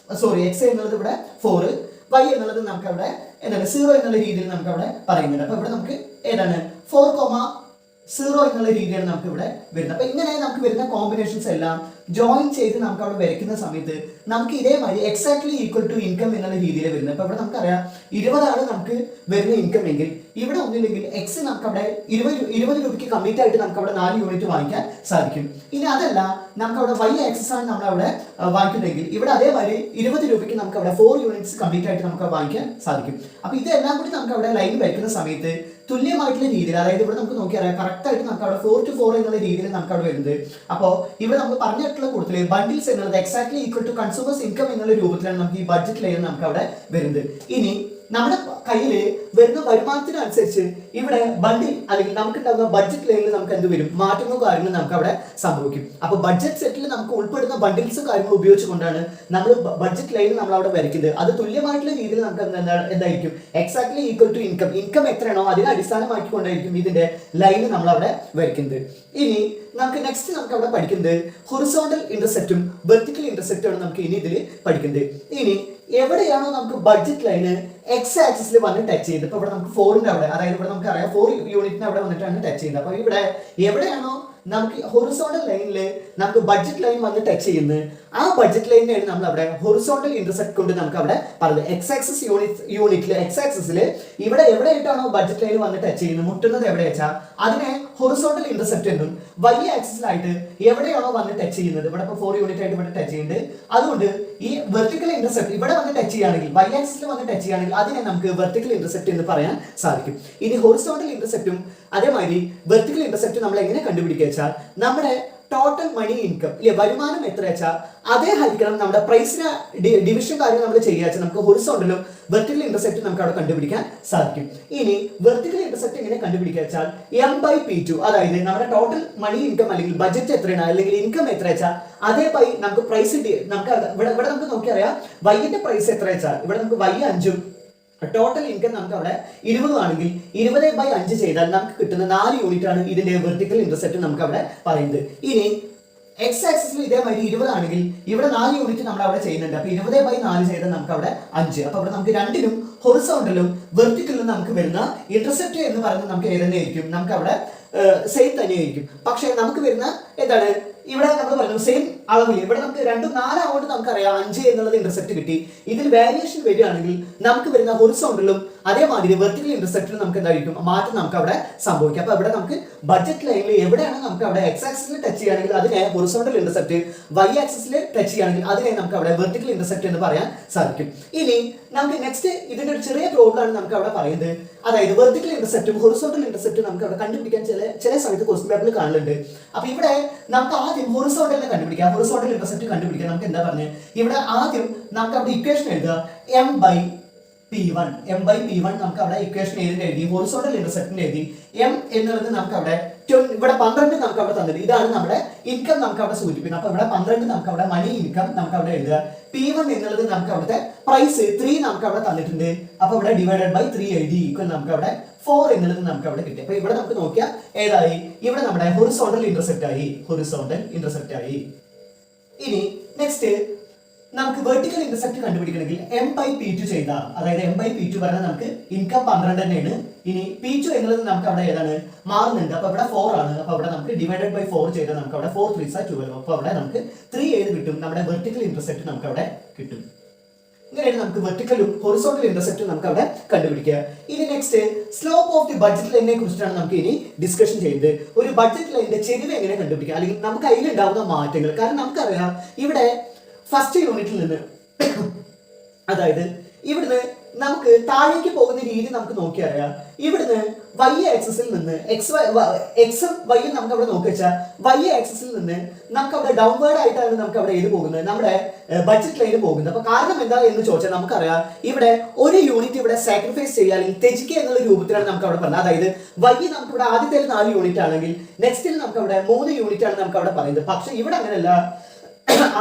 എക്സ് എന്നുള്ളത് ഇവിടെ 4 വൈ എന്നുള്ളത് നമുക്ക് അവിടെ എന്താണ് 0 എന്നുള്ള രീതിയിൽ നമുക്ക് അവിടെ പറയുന്നുണ്ട്. അപ്പൊ ഇവിടെ നമുക്ക് ഏതാണ് സീറോ എന്നുള്ള രീതിയാണ് നമുക്ക് ഇവിടെ വരുന്നത്. അപ്പൊ ഇങ്ങനെ നമുക്ക് വരുന്ന കോമ്പിനേഷൻസ് എല്ലാം ജോയിൻ ചെയ്ത് നമുക്ക് അവിടെ വരയ്ക്കുന്ന സമയത്ത് നമുക്ക് ഇതേമാതിരി എക്സാക്ട്ലി ഈക്വൽ ടു ഇൻകം എന്നുള്ള രീതിയിൽ വരുന്നത്. അപ്പൊ ഇവിടെ നമുക്കറിയാം 20 നമുക്ക് വരുന്ന ഇൻകം എങ്കിൽ ഇവിടെ ഒന്നില്ലെങ്കിൽ എക്സ് നമുക്ക് അവിടെ 20 രൂപയ്ക്ക് കംപ്ലീറ്റ് ആയിട്ട് നമുക്ക് അവിടെ 4 യൂണിറ്റ് വാങ്ങിക്കാൻ സാധിക്കും. ഇനി അതല്ല നമുക്ക് അവിടെ വൈ ആക്സസ് ആണ് നമ്മൾ അവിടെ വാങ്ങിക്കുന്നെങ്കിൽ ഇവിടെ അതേമാതിരി 20 രൂപയ്ക്ക് നമുക്ക് അവിടെ 4 യൂണിറ്റ്സ് കംപ്ലീറ്റ് ആയിട്ട് നമുക്ക് വാങ്ങിക്കാൻ സാധിക്കും. അപ്പൊ ഇതെല്ലാം കൂടി നമുക്ക് അവിടെ ലൈൻ വയ്ക്കുന്ന സമയത്ത് തുല്യമായിട്ടുള്ള രീതിയിൽ, അതായത് ഇവിടെ നമുക്ക് നോക്കിയാൽ കറക്റ്റ് ആയിട്ട് നമുക്ക് അവിടെ 4 to 4 എന്നുള്ള രീതിയിൽ നമുക്ക് അവിടെ വരുന്നത്. അപ്പോൾ ഇവിടെ നമ്മൾ പറഞ്ഞിട്ടുള്ള കൂട്ടത്തില് ബണ്ടിൽസ് എന്നുള്ളത് exactly equal to consumers income എന്നുള്ള രൂപത്തിലാണ് നമുക്ക് ഈ ബഡ്ജറ്റ് ലൈൻ നമുക്ക് അവിടെ വരുന്നത്. ഇനി നമ്മുടെ കയ്യിൽ വരുന്ന വരുമാനത്തിനനുസരിച്ച് ഇവിടെ ബണ്ടിൽ അല്ലെങ്കിൽ നമുക്ക് ഉണ്ടാകുന്ന ബഡ്ജറ്റ് ലൈനിൽ നമുക്ക് എന്ത് വരും, മാറ്റങ്ങളും കാര്യങ്ങളും നമുക്ക് അവിടെ സംഭവിക്കും. അപ്പൊ ബഡ്ജറ്റ് സെറ്റിൽ നമുക്ക് ഉൾപ്പെടുന്ന ബണ്ടിൽസും കാര്യങ്ങളും ഉപയോഗിച്ചുകൊണ്ടാണ് നമ്മൾ ബഡ്ജറ്റ് ലൈൻ നമ്മൾ അവിടെ വരയ്ക്കുന്നത്. അത് തുല്യമായിട്ടുള്ള രീതിയിൽ നമുക്ക് എന്തായിരിക്കും, എക്സാക്ട്ലി ഈക്വൽ ടു ഇൻകം എത്രയാണോ അതിനെ അടിസ്ഥാനമാക്കിക്കൊണ്ടായിരിക്കും ഇതിന്റെ ലൈൻ നമ്മൾ അവിടെ വരയ്ക്കുന്നത്. ഇനി നമുക്ക് നെക്സ്റ്റ് നമുക്ക് അവിടെ പഠിക്കുന്നത് ഹൊറിസോണ്ടൽ ഇന്റർസെപ്റ്റും വെർട്ടിക്കൽ ഇന്റർസെപ്റ്റും ആണ് നമുക്ക് ഇനി ഇതിൽ പഠിക്കുന്നത്. ഇനി എവിടെയാണോ നമുക്ക് ബഡ്ജറ്റ് ലൈന് എക്സ് ആക്സിസിൽ വന്ന് ടച്ച് ചെയ്യുന്നത്, ഇപ്പൊ ഇവിടെ നമുക്ക് 4ന്റെ അവിടെ, അതായത് ഇവിടെ നമുക്ക് അറിയാം 4 യൂണിറ്റിന് അവിടെ വന്നിട്ടാണ് ടച്ച് ചെയ്യുന്നത്. അപ്പൊ ഇവിടെ എവിടെയാണോ നമുക്ക് ഹൊറിസോണ്ടൽ ലൈനിൽ നമുക്ക് ബഡ്ജറ്റ് ലൈൻ വന്ന് ടച്ച് ചെയ്യുന്നത്, ആ ബഡ്ജറ്റ് ലൈനിനെയാണ് നമ്മൾ അവിടെ ഹൊറിസോണ്ടൽ ഇന്റർസെപ്റ്റ് കൊണ്ട് നമുക്ക് അവിടെ പറയുന്നത്. എക്സ് ആക്സിസ് യൂണിറ്റിൽ എക്സ് ആക്സിസിൽ ഇവിടെ എവിടെയായിട്ടാണോ ബഡ്ജറ്റ് ലൈൻ വന്ന് ടച്ച് ചെയ്യുന്നത്, മുട്ടുന്നത് എവിടെ വെച്ചാൽ അതിനെ ഹൊറിസോണ്ടൽ ഇന്റർസെപ്റ്റ് എന്നും, വൈ ആക്സിസിലായിട്ട് എവിടെയാണോ വന്ന് ടച്ച് ചെയ്യുന്നത്, ഇവിടെ ഇപ്പോൾ 4 യൂണിറ്റ് ആയിട്ട് ഇവിടെ ടച്ച് ചെയ്യുന്നുണ്ട്, അതുകൊണ്ട് ഈ വെർട്ടിക്കൽ ഇന്റർസെപ്റ്റ് ഇവിടെ വന്ന് ടച്ച് ചെയ്യുകയാണെങ്കിൽ, വൈ ആക്സിസിൽ വന്ന് ടച്ച് ചെയ്യുകയാണെങ്കിൽ അതിനെ നമുക്ക് വെർട്ടിക്കൽ ഇന്റർസെപ്റ്റ് എന്ന് പറയാൻ സാധിക്കും. ഇനി ഹൊറിസോണ്ടൽ ഇന്റർസെപ്റ്റും അതേമാതിരി വെർട്ടിക്കൽ ഇന്റർസെപ്റ്റ് നമ്മൾ എങ്ങനെ കണ്ടുപിടിക്കുക വെച്ചാൽ നമ്മുടെ ടോട്ടൽ മണി ഇൻകം ഇല്ലേ, വരുമാനം എത്ര വെച്ചാൽ അതേ ഹരിക്കണം നമ്മുടെ പ്രൈസിന് ഡിവിഷൻ കാര്യം നമ്മൾ ചെയ്യുക, നമുക്ക് ഹൊറിസോണ്ടലും വെർട്ടിക്കൽ ഇന്റർസെപ്റ്റ് നമുക്ക് അവിടെ കണ്ടുപിടിക്കാൻ സാധിക്കും. ഇനി വെർട്ടിക്കൽ ഇന്റർസെപ്റ്റ് എങ്ങനെ കണ്ടുപിടിക്കുക വെച്ചാൽ M/P2, അതായത് നമ്മുടെ ടോട്ടൽ മണി ഇൻകം അല്ലെങ്കിൽ ബഡ്ജറ്റ് എത്രയാണ് അല്ലെങ്കിൽ ഇൻകം എത്ര വെച്ചാൽ അതേ ബൈ നമുക്ക് പ്രൈസ് നമുക്ക് ഇവിടെ നമുക്ക് നോക്കിയറിയാം വൈകിന്റെ പ്രൈസ് എത്ര വെച്ചാൽ ഇവിടെ നമുക്ക് വൈ 5ഉം ടോട്ടൽ ഇൻകം നമുക്ക് അവിടെ 20 ആണെങ്കിൽ 20/5 ചെയ്താൽ നമുക്ക് കിട്ടുന്ന 4 യൂണിറ്റ് ആണ് ഇതിന്റെ വെർട്ടിക്കൽ ഇന്റർസെപ്റ്റ് നമുക്ക് അവിടെ പറയുന്നത്. ഇനി എക്സ് ആക്സിസിൽ ഇതേമാതിരി 20 ആണെങ്കിൽ ഇവിടെ 4 യൂണിറ്റ് നമ്മൾ അവിടെ ചെയ്യുന്നുണ്ട്. അപ്പൊ 20/4 ചെയ്താൽ നമുക്ക് അവിടെ 5. അപ്പൊ അവിടെ നമുക്ക് രണ്ടിലും ഹൊറിസോണ്ടലും വെർട്ടിക്കലും നമുക്ക് വരുന്ന ഇന്റർസെപ്റ്റ് എന്ന് പറയുന്നത് നമുക്ക് ഏതെന്നായിരിക്കും, നമുക്ക് അവിടെ സെയിം തന്നെയായിരിക്കും. പക്ഷെ നമുക്ക് വരുന്ന എന്താണ്, ഇവിടെ നമ്മൾ പറഞ്ഞു സെയിം അളവിൽ ഇവിടെ നമുക്ക് 2 4 ആവുകൊണ്ട് നമുക്കറിയാം 5 എന്നുള്ളത് ഇന്റർസെപ്റ്റ് കിട്ടി. ഇതിൽ വേരിയേഷൻ വരികയാണെങ്കിൽ നമുക്ക് വരുന്ന ഹൊറിസോണ്ടലും അതേമാതിരി വെർട്ടിക്കൽ ഇന്റർസെപ്റ്റിലും നമുക്ക് എന്തായിരിക്കും മാറ്റം നമുക്ക് അവിടെ സംഭവിക്കും. അപ്പൊ ഇവിടെ നമുക്ക് ബഡ്ജറ്റ് ലൈനിൽ എവിടെയാണ് നമുക്ക് അവിടെ എക്സ് ആക്സിസിൽ ടച്ച് ചെയ്യുകയാണെങ്കിൽ അതിനെ ഹൊറിസോണ്ടൽ ഇന്റർസെപ്റ്റ്, വൈ ആക്സിസിൽ ടച്ച് ചെയ്യുകയാണെങ്കിൽ അതിനെ നമുക്ക് അവിടെ വെർട്ടിക്കൽ ഇന്റർസെപ്റ്റ് എന്ന് പറയാൻ സാധിക്കും. ഇനി നമുക്ക് നെക്സ്റ്റ് ഇതിന്റെ ഒരു ചെറിയ പ്രോബ്ലം ആണ് നമുക്ക് അവിടെ പറയുന്നത്, അതായത് വെർട്ടിക്കൽ ഇന്റർസെപ്റ്റും ഹൊറിസോണ്ടൽ ഇന്റർസെപ്റ്റും നമുക്ക് അവിടെ കണ്ടുപിടിക്കാൻ ചില സമയത്ത് ക്വസ്റ്റ്യൻ പേപ്പറിൽ കാണുന്നുണ്ട്. അപ്പൊ ഇവിടെ നമുക്ക് ആദ്യം ഹൊറിസോണ്ടലിനെ കണ്ടുപിടിക്കാം, ഹൊറിസോണ്ടൽ ഇന്റർസെപ്റ്റ് കണ്ടുപിടിക്കാൻ നമുക്ക് എന്താ പറഞ്ഞത്, ഇവിടെ ആദ്യം നമുക്ക് അവിടെ ഇക്വേഷൻ എഴുതുക M/P1 നമുക്ക് അവിടെ ഇക്വേഷൻ എഴുതി ഹൊറിസോണ്ടൽ ഇന്റർസെപ്റ്റിന് എഴുതി. M എന്നുള്ളത് നമുക്ക് അവിടെ ഇവിടെ 12 നമുക്ക് അവിടെ തന്നിട്ട് ഇതാണ് നമ്മുടെ ഇൻകം നമുക്ക് അവിടെ സൂചിപ്പിക്കുന്നത്. അപ്പൊ ഇവിടെ 12 നമുക്ക് അവിടെ മണി ഇൻകം നമുക്ക് അവിടെ എഴുതുക. P1 എന്നുള്ളത് നമുക്ക് അവിടുത്തെ പ്രൈസ് 3 നമുക്ക് അവിടെ തന്നിട്ടുണ്ട്. അപ്പൊ ഇവിടെ /3 എഴുതി ഈക്വൽ നമുക്ക് അവിടെ 4 എന്നുള്ളത് നമുക്ക് അവിടെ കിട്ടി. അപ്പൊ ഇവിടെ നമുക്ക് നോക്കിയാൽ ഏതായി, ഇവിടെ നമ്മുടെ ഹൊറിസോണ്ടൽ ഇന്റർസെപ്റ്റ് ആയി. ഇനി നെക്സ്റ്റ് നമുക്ക് വെർട്ടിക്കൽ ഇന്റർസെപ്റ്റ് കണ്ടുപിടിക്കണമെങ്കിൽ M/P2 ചെയ്താൽ, അതായത് M/P2 പറഞ്ഞാൽ നമുക്ക് ഇൻകം 12 തന്നെയാണ്. ഇനി P2 എന്നുള്ളത് നമുക്ക് അവിടെ ഏതാണ് മാറുന്നുണ്ട്. അപ്പൊ ഇവിടെ 4 ആണ്. അപ്പൊ ഇവിടെ നമുക്ക് /4 ചെയ്താൽ നമുക്ക് അവിടെ 4 3s 12. അപ്പൊ അവിടെ നമുക്ക് 3 ഏത് കിട്ടും, നമ്മുടെ വെർട്ടിക്കൽ ഇന്റർസെപ്റ്റ് നമുക്ക് അവിടെ കിട്ടും. ഇങ്ങനെയാണ് നമുക്ക് വെർട്ടിക്കലും ഹൊറിസോണ്ടൽ ഇന്റർസെപ്റ്റും നമുക്ക് അവിടെ കണ്ടുപിടിക്കുക. ഇനി next slope of the budget ലൈനിനെ കുറിച്ചാണ് നമുക്ക് ഇനി ഡിസ്കഷൻ ചെയ്യുന്നത്. ഒരു ബഡ്ജറ്റ് ലൈനിന്റെ ചെരിവ് എങ്ങനെ കണ്ടുപിടിക്കുക, അല്ലെങ്കിൽ നമുക്ക് അതിലുണ്ടാവുന്ന മാറ്റങ്ങൾ. കാരണം നമുക്കറിയാം ഇവിടെ ഫസ്റ്റ് യൂണിറ്റിൽ നിന്ന്, അതായത് ഇവിടുന്ന് നമുക്ക് താഴേക്ക് പോകുന്ന രീതി നമുക്ക് നോക്കിയറിയാം. ഇവിടുന്ന് വൈ ആക്സിസിൽ നിന്ന് എക്സും വൈയും നമുക്ക് അവിടെ നോക്കി വെച്ചാൽ വൈ ആക്സിസിൽ നിന്ന് നമുക്ക് അവിടെ ഡൗൺവേർഡ് ആയിട്ടാണ് നമുക്ക് അവിടെ ഏത് പോകുന്നത്, നമ്മുടെ ബഡ്ജറ്റ് ലൈന് പോകുന്നത്. അപ്പൊ കാരണം എന്താ എന്ന് ചോദിച്ചാൽ നമുക്കറിയാം ഇവിടെ ഒരു യൂണിറ്റ് ഇവിടെ സാക്രിഫൈസ് ചെയ്യുക അല്ലെങ്കിൽ ത്യജിക്കുക എന്നുള്ള രൂപത്തിലാണ് നമുക്ക് അവിടെ പറഞ്ഞത്. അതായത് വൈ നമുക്ക് ഇവിടെ ആദ്യത്തെ 4 യൂണിറ്റ് ആണെങ്കിൽ നെക്സ്റ്റിൽ നമുക്ക് അവിടെ 3 യൂണിറ്റ് ആണ് നമുക്ക് അവിടെ പറയുന്നത്. പക്ഷെ ഇവിടെ അങ്ങനെയല്ല,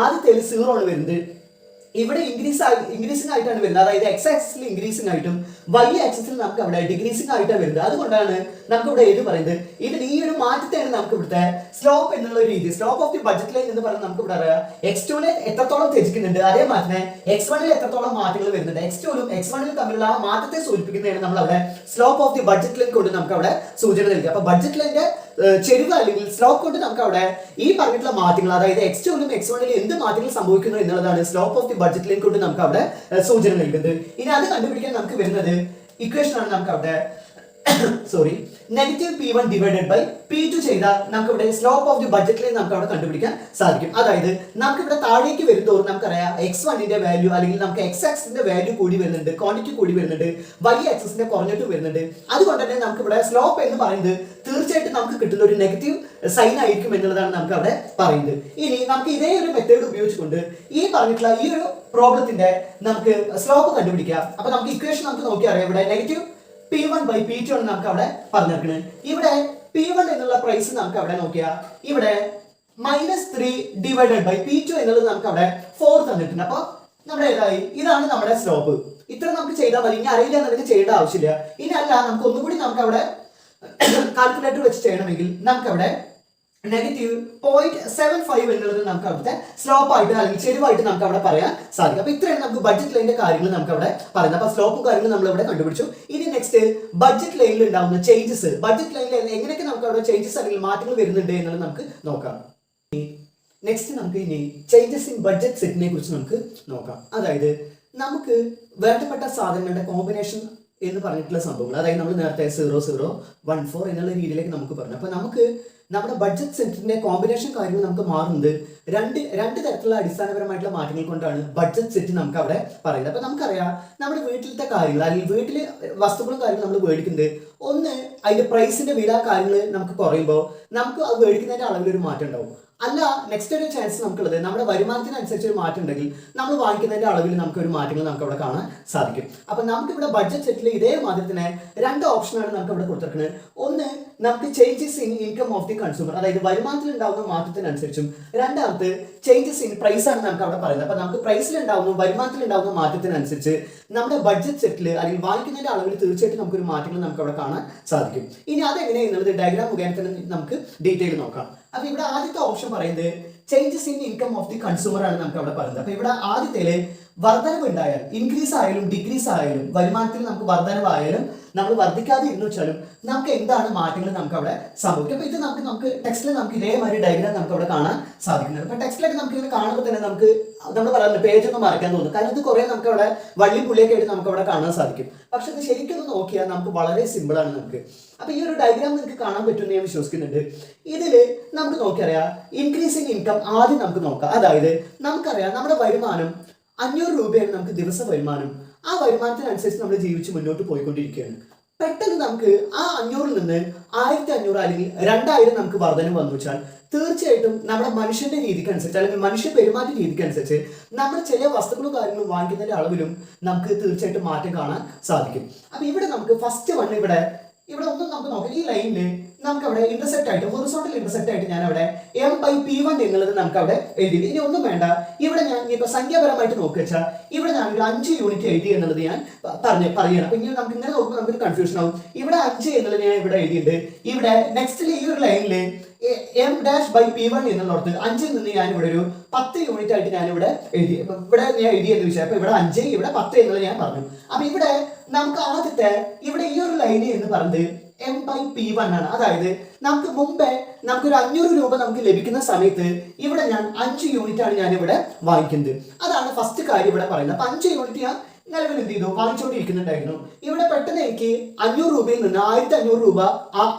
ആദ്യത്തെ 0 ആണ് വരുന്നത്, ഇവിടെ ഇൻക്രീസിംഗ് ആയിട്ടാണ് വരുന്നത്. അതായത് എക്സ് ആക്സിസിൽ ഇൻക്രീസിംഗ് ആയിട്ടും വൈ ആക്സിസിൽ നമുക്ക് അവിടെ ഡിക്രീസിംഗ് ആയിട്ടാണ് വരുന്നത്. അതുകൊണ്ടാണ് നമുക്ക് ഇവിടെ ഏത് പറയുന്നത്, ഇതിൽ ഈ ഒരു മാറ്റത്തെയാണ് നമുക്ക് ഇവിടുത്തെ സ്ലോപ്പ് എന്നുള്ള ഒരു രീതി, slope of the budget line എന്ന് പറയുന്നത് നമുക്ക് ഇവിടെ അറിയാം. X2നെ എത്രത്തോളം ത്യജിക്കുന്നുണ്ട്, അതേ മാറ്റനെ X1ൽ എത്രത്തോളം മാറ്റങ്ങൾ വരുന്നുണ്ട്, X2ലും X1ലും തമ്മിലുള്ള ആ മാറ്റത്തെ സൂചിപ്പിക്കുന്നതാണ് നമ്മൾ അവിടെ slope of the budget line കൊണ്ട് നമുക്ക് അവിടെ സൂചന നൽകുക. അപ്പൊ ബഡ്ജറ്റ് ലൈന്റെ ചെരിവ് അല്ലെങ്കിൽ സ്ലോപ്പ് കൊണ്ട് നമുക്ക് അവിടെ ഈ പറഞ്ഞിട്ടുള്ള മാറ്റങ്ങൾ, അതായത് x2ലും x1ലും എന്ത് മാറ്റങ്ങൾ സംഭവിക്കുന്നു എന്നുള്ളതാണ് slope of the budget line കൊണ്ട് നമുക്ക് അവിടെ സൂചന നൽകുന്നത്. ഇനി അത് കണ്ടുപിടിക്കാൻ നമുക്ക് വരുന്നത് ഇക്വേഷൻ ആണ്. നമുക്ക് അവിടെ sorry negative P1 divided by P2 ചെയ്താൽ നമുക്ക് ഇവിടെ slope of the budget line നമുക്ക് അവിടെ കണ്ടുപിടിക്കാൻ സാധിക്കും. അതായത് നമുക്ക് ഇവിടെ താഴേക്ക് വരുന്നതോറും നമുക്കറിയാം x1ന്റെ വാല്യൂ അല്ലെങ്കിൽ നമുക്ക് x ആക്സിന്റെ വാല്യൂ കൂടി വരുന്നുണ്ട്, ക്വാണ്ടിറ്റി കൂടി വരുന്നുണ്ട്, y ആക്സിന്റെ കുറഞ്ഞിട്ട് വരുന്നുണ്ട്. അതുകൊണ്ട് തന്നെ നമുക്ക് ഇവിടെ സ്ലോപ്പ് എന്ന് പറയുന്നത് തീർച്ചയായിട്ടും നമുക്ക് കിട്ടുന്ന ഒരു നെഗറ്റീവ് സൈൻ ആയിരിക്കും എന്നുള്ളതാണ് നമുക്ക് അവിടെ പറയുന്നത്. ഇനി നമുക്ക് ഇതേ ഒരു മെത്തേഡ് ഉപയോഗിച്ചുകൊണ്ട് ഈ പറഞ്ഞിട്ടുള്ള ഈ ഒരു പ്രോബ്ലത്തിന്റെ നമുക്ക് സ്ലോപ്പ് കണ്ടുപിടിക്കാം. അപ്പൊ നമുക്ക് ഇക്വേഷൻ നമുക്ക് നോക്കി അറിയാം. ഇവിടെ നെഗറ്റീവ് P1 by P2 ആണ് നമുക്ക് അവിടെ പറഞ്ഞിരിക്കുന്നത്. ഇവിടെ P1 എന്നുള്ള പ്രൈസ് നമുക്ക് അവിടെ നോക്കിയാൽ ഇവിടെ -3 ഡിവൈഡഡ് ബൈ P2 എന്നുള്ളത് നമുക്ക് അവിടെ 4 തന്നിട്ടുണ്ട്. അപ്പൊ നമ്മുടെ ഏതായി, ഇതാണ് നമ്മുടെ സ്ലോപ്പ്. ഇത്ര നമുക്ക് ചെയ്താൽ മതി. ഇനി അറിയില്ല എന്നുണ്ടെങ്കിൽ ചെയ്യേണ്ട ആവശ്യമില്ല. ഇനി അല്ല, നമുക്ക് ഒന്നുകൂടി നമുക്ക് അവിടെ കാൽക്കുലേറ്റർ വെച്ച് ചെയ്യണമെങ്കിൽ നമുക്ക് അവിടെ -0.75 എന്നുള്ളത് നമുക്ക് അവിടുത്തെ സ്ലോപ്പ് ആയിട്ട് അല്ലെങ്കിൽ ചെരിവായിട്ട് നമുക്ക് അവിടെ പറയാൻ സാധിക്കും. അപ്പൊ ഇത്രയാണ് നമുക്ക് ബഡ്ജറ്റ് ലൈനിന്റെ കാര്യങ്ങൾ നമുക്ക് അവിടെ പറയുന്നത്. അപ്പൊ സ്ലോപ്പും കാര്യങ്ങളും നമ്മൾ ഇവിടെ കണ്ടുപിടിച്ചു. ഇനി നെക്സ്റ്റ് ബഡ്ജറ്റ് ലൈനിൽ ഉണ്ടാവുന്ന ചേഞ്ചസ്, ബഡ്ജറ്റ് ലൈനിൽ എങ്ങനെയൊക്കെ നമുക്ക് അവിടെ ചേഞ്ചസ് അല്ലെങ്കിൽ മാറ്റങ്ങൾ വരുന്നുണ്ട് എന്നുള്ളത് നമുക്ക് നോക്കാം. നെക്സ്റ്റ് നമുക്ക് ഇനി ചേഞ്ചസ് ഇൻ ബഡ്ജറ്റ് സെറ്റിനെ കുറിച്ച് നമുക്ക് നോക്കാം. അതായത് നമുക്ക് വേണ്ടപ്പെട്ട സാധനങ്ങളുടെ കോമ്പിനേഷൻ എന്ന് പറഞ്ഞിട്ടുള്ള സംഭവങ്ങൾ, അതായത് നമ്മൾ നേരത്തെ 0014 എന്നുള്ള രീതിയിലേക്ക് നമുക്ക് പറഞ്ഞു. അപ്പൊ നമുക്ക് നമ്മുടെ ബഡ്ജറ്റ് സെറ്റിന്റെ കോമ്പിനേഷൻ കാര്യങ്ങൾ നമുക്ക് മാറുന്നത് രണ്ട് തരത്തിലുള്ള അടിസ്ഥാനപരമായിട്ടുള്ള മാറ്റങ്ങൾ കൊണ്ടാണ് ബഡ്ജറ്റ് സെറ്റ് നമുക്ക് അവിടെ പറയുന്നത്. അപ്പൊ നമുക്കറിയാം നമ്മുടെ വീട്ടിലത്തെ കാര്യങ്ങൾ അല്ലെങ്കിൽ വീട്ടിലെ വസ്തുക്കളും കാര്യങ്ങളും നമ്മൾ മേടിക്കുന്നത്, ഒന്ന് അതിന്റെ പ്രൈസിന്റെ വില കാര്യങ്ങൾ നമുക്ക് കുറയുമ്പോൾ നമുക്ക് അത് മേടിക്കുന്നതിന്റെ അളവിൽ ഒരു മാറ്റം ഉണ്ടാവും. അല്ല, നെക്സ്റ്റ് ഒരു ചാൻസ് നമുക്കുള്ളത് നമ്മുടെ വരുമാനത്തിനനുസരിച്ച് ഒരു മാറ്റം ഉണ്ടെങ്കിൽ നമ്മൾ വാങ്ങിക്കുന്നതിന്റെ അളവിൽ നമുക്ക് ഒരു മാറ്റങ്ങൾ നമുക്ക് അവിടെ കാണാൻ സാധിക്കും. അപ്പൊ നമുക്ക് ഇവിടെ ബഡ്ജറ്റ് സെറ്റിൽ ഇതേ മാറ്റത്തിന് രണ്ട് ഓപ്ഷനാണ് നമുക്ക് ഇവിടെ കൊടുത്തിരിക്കുന്നത്. ഒന്ന് നമുക്ക് changes in income of the consumer, അതായത് വരുമാനത്തിൽ ഉണ്ടാകുന്ന മാറ്റത്തിനനുസരിച്ചും, രണ്ടാമത്തെ ചേഞ്ചസ് ഇൻ പ്രൈസ് ആണ് നമുക്ക് അവിടെ പറയുന്നത്. അപ്പൊ നമുക്ക് പ്രൈസിൽ ഉണ്ടാകുന്ന വരുമാനത്തിൽ ഉണ്ടാകുന്ന മാറ്റത്തിനനുസരിച്ച് നമ്മുടെ ബഡ്ജറ്റ് സെറ്റിൽ അല്ലെങ്കിൽ വാങ്ങിക്കുന്നതിന്റെ അളവിൽ തീർച്ചയായിട്ടും നമുക്കൊരു മാറ്റങ്ങൾ നമുക്ക് അവിടെ കാണാൻ സാധിക്കും. ഇനി അതെങ്ങനെയെന്നുള്ളത് ഡയഗ്രാം മുഖേന തന്നെ നമുക്ക് ഡീറ്റെയിൽ നോക്കാം. അപ്പൊ ഇവിടെ ആദ്യത്തെ ഓപ്ഷൻ പറയുന്നത് changes in income of the consumer ആണ് നമുക്ക് അവിടെ പറയുന്നത്. അപ്പൊ ഇവിടെ ആദ്യത്തേല് വർധനവ് ഉണ്ടായാൽ, ഇൻക്രീസ് ആയാലും ഡിക്രീസ് ആയാലും, വരുമാനത്തിൽ നമുക്ക് വർധനവായാലും നമ്മൾ വർദ്ധിക്കാതെ ഇരുന്നു വെച്ചാലും നമുക്ക് എന്താണ് മാറ്റങ്ങൾ നമുക്ക് അവിടെ സംഭവിക്കും. അപ്പൊ ഇത് നമുക്ക് ടെക്സ്റ്റിൽ നമുക്ക് ഇതേമാതിരി ഡയഗ്രാം നമുക്ക് അവിടെ കാണാൻ സാധിക്കുന്നത്. അപ്പൊ ടെക്സ്റ്റിലൊക്കെ നമുക്ക് ഇങ്ങനെ കാണുമ്പോൾ തന്നെ നമ്മൾ പറയുന്നത് പേജ് ഒന്നും മറക്കാൻ തോന്നും. കാരണം ഇത് കുറെ നമുക്ക് അവിടെ വള്ളി പുള്ളിയൊക്കെ ആയിട്ട് നമുക്ക് അവിടെ കാണാൻ സാധിക്കും. പക്ഷെ ഇത് ശരിക്കും നോക്കിയാൽ നമുക്ക് വളരെ സിമ്പിൾ ആണ് നമുക്ക്. അപ്പൊ ഈ ഒരു ഡയഗ്രാം നിങ്ങൾക്ക് കാണാൻ പറ്റുമെന്ന് ഞാൻ വിശ്വസിക്കുന്നുണ്ട്. ഇതില് നമുക്ക് നോക്കിയറിയാം ഇൻക്രീസ് ഇൻ ഇൻകം ആദ്യം നമുക്ക് നോക്കാം. അതായത് നമുക്കറിയാം നമ്മുടെ വരുമാനം 500 രൂപയാണ് നമുക്ക് ദിവസ വരുമാനം. ആ വരുമാനത്തിനനുസരിച്ച് നമ്മൾ ജീവിച്ച് മുന്നോട്ട് പോയിക്കൊണ്ടിരിക്കുകയാണ്. പെട്ടെന്ന് നമുക്ക് ആ 500-ൽ നിന്ന് 1500 അല്ലെങ്കിൽ 2000 നമുക്ക് വർധന വന്നു വെച്ചാൽ തീർച്ചയായിട്ടും നമ്മുടെ മനുഷ്യന്റെ രീതിക്ക് അനുസരിച്ച് അല്ലെങ്കിൽ മനുഷ്യ പെരുമാറ്റ രീതിക്ക് അനുസരിച്ച് നമ്മൾ ചില വസ്തുക്കളും കാര്യങ്ങളും വാങ്ങിക്കുന്നതിന്റെ അളവിലും നമുക്ക് തീർച്ചയായിട്ടും മാറ്റം കാണാൻ സാധിക്കും. അപ്പൊ ഇവിടെ നമുക്ക് ഫസ്റ്റ് വൺ ഇവിടെ ഒന്നും നമുക്ക് നോക്കാം. ഈ ലൈനിൽ നമുക്ക് അവിടെ ഇന്റർസെക്ട് ആയിട്ട് ഹൊറിസോണ്ടൽ ഇന്റർസെക്ട് ആയിട്ട് ഞാൻ അവിടെ M/P1 എന്നുള്ളത് നമുക്ക് അവിടെ എഴുതി. ഇനി ഒന്നും വേണ്ട, ഇവിടെ ഞാൻ ഇപ്പൊ സംഖ്യാപരമായിട്ട് നോക്കുക വെച്ചാൽ ഇവിടെ ഞാൻ ഒരു 5 യൂണിറ്റ് എഴുതി എന്നുള്ളത് ഞാൻ പറയണം. അപ്പൊ ഇനി നമുക്ക് ഇങ്ങനെ നോക്കുമ്പോൾ നമുക്ക് കൺഫ്യൂഷൻ ആവും. ഇവിടെ 5 എന്നുള്ളത് ഞാൻ ഇവിടെ എഴുതിയിട്ടുണ്ട്. ഇവിടെ നെക്സ്റ്റിൽ ഈ ഒരു ലൈനില് M'/P1 എന്നുള്ളത് 5-ൽ നിന്ന് ഞാൻ ഇവിടെ ഒരു 10 യൂണിറ്റ് ആയിട്ട് ഞാൻ ഇവിടെ എഴുതി. ഇവിടെ ഞാൻ എഴുതി എന്ന് വെച്ചാൽ അപ്പൊ ഇവിടെ 5 ഇവിടെ 10 എന്നുള്ളത് ഞാൻ പറഞ്ഞു. അപ്പൊ ഇവിടെ നമുക്ക് ആദ്യത്തെ ഇവിടെ ഈ ഒരു ലൈന് എന്ന് പറഞ്ഞത് M/P1 ആണ്. അതായത് നമുക്ക് മുമ്പേ നമുക്കൊരു 500 രൂപ നമുക്ക് ലഭിക്കുന്ന സമയത്ത് ഇവിടെ ഞാൻ 5 യൂണിറ്റ് ആണ് ഞാൻ ഇവിടെ വാങ്ങിക്കുന്നത്. അതാണ് ഫസ്റ്റ് കാര്യം ഇവിടെ പറയുന്നത്. അപ്പൊ 5 യൂണിറ്റ് ഞാൻ നിലവിൽ എന്ത് ചെയ്തു വാങ്ങിച്ചുകൊണ്ടിരിക്കുന്നുണ്ടായിരുന്നു. ഇവിടെ പെട്ടെന്ന് എനിക്ക് 500 രൂപയിൽ നിന്ന് 1500 രൂപ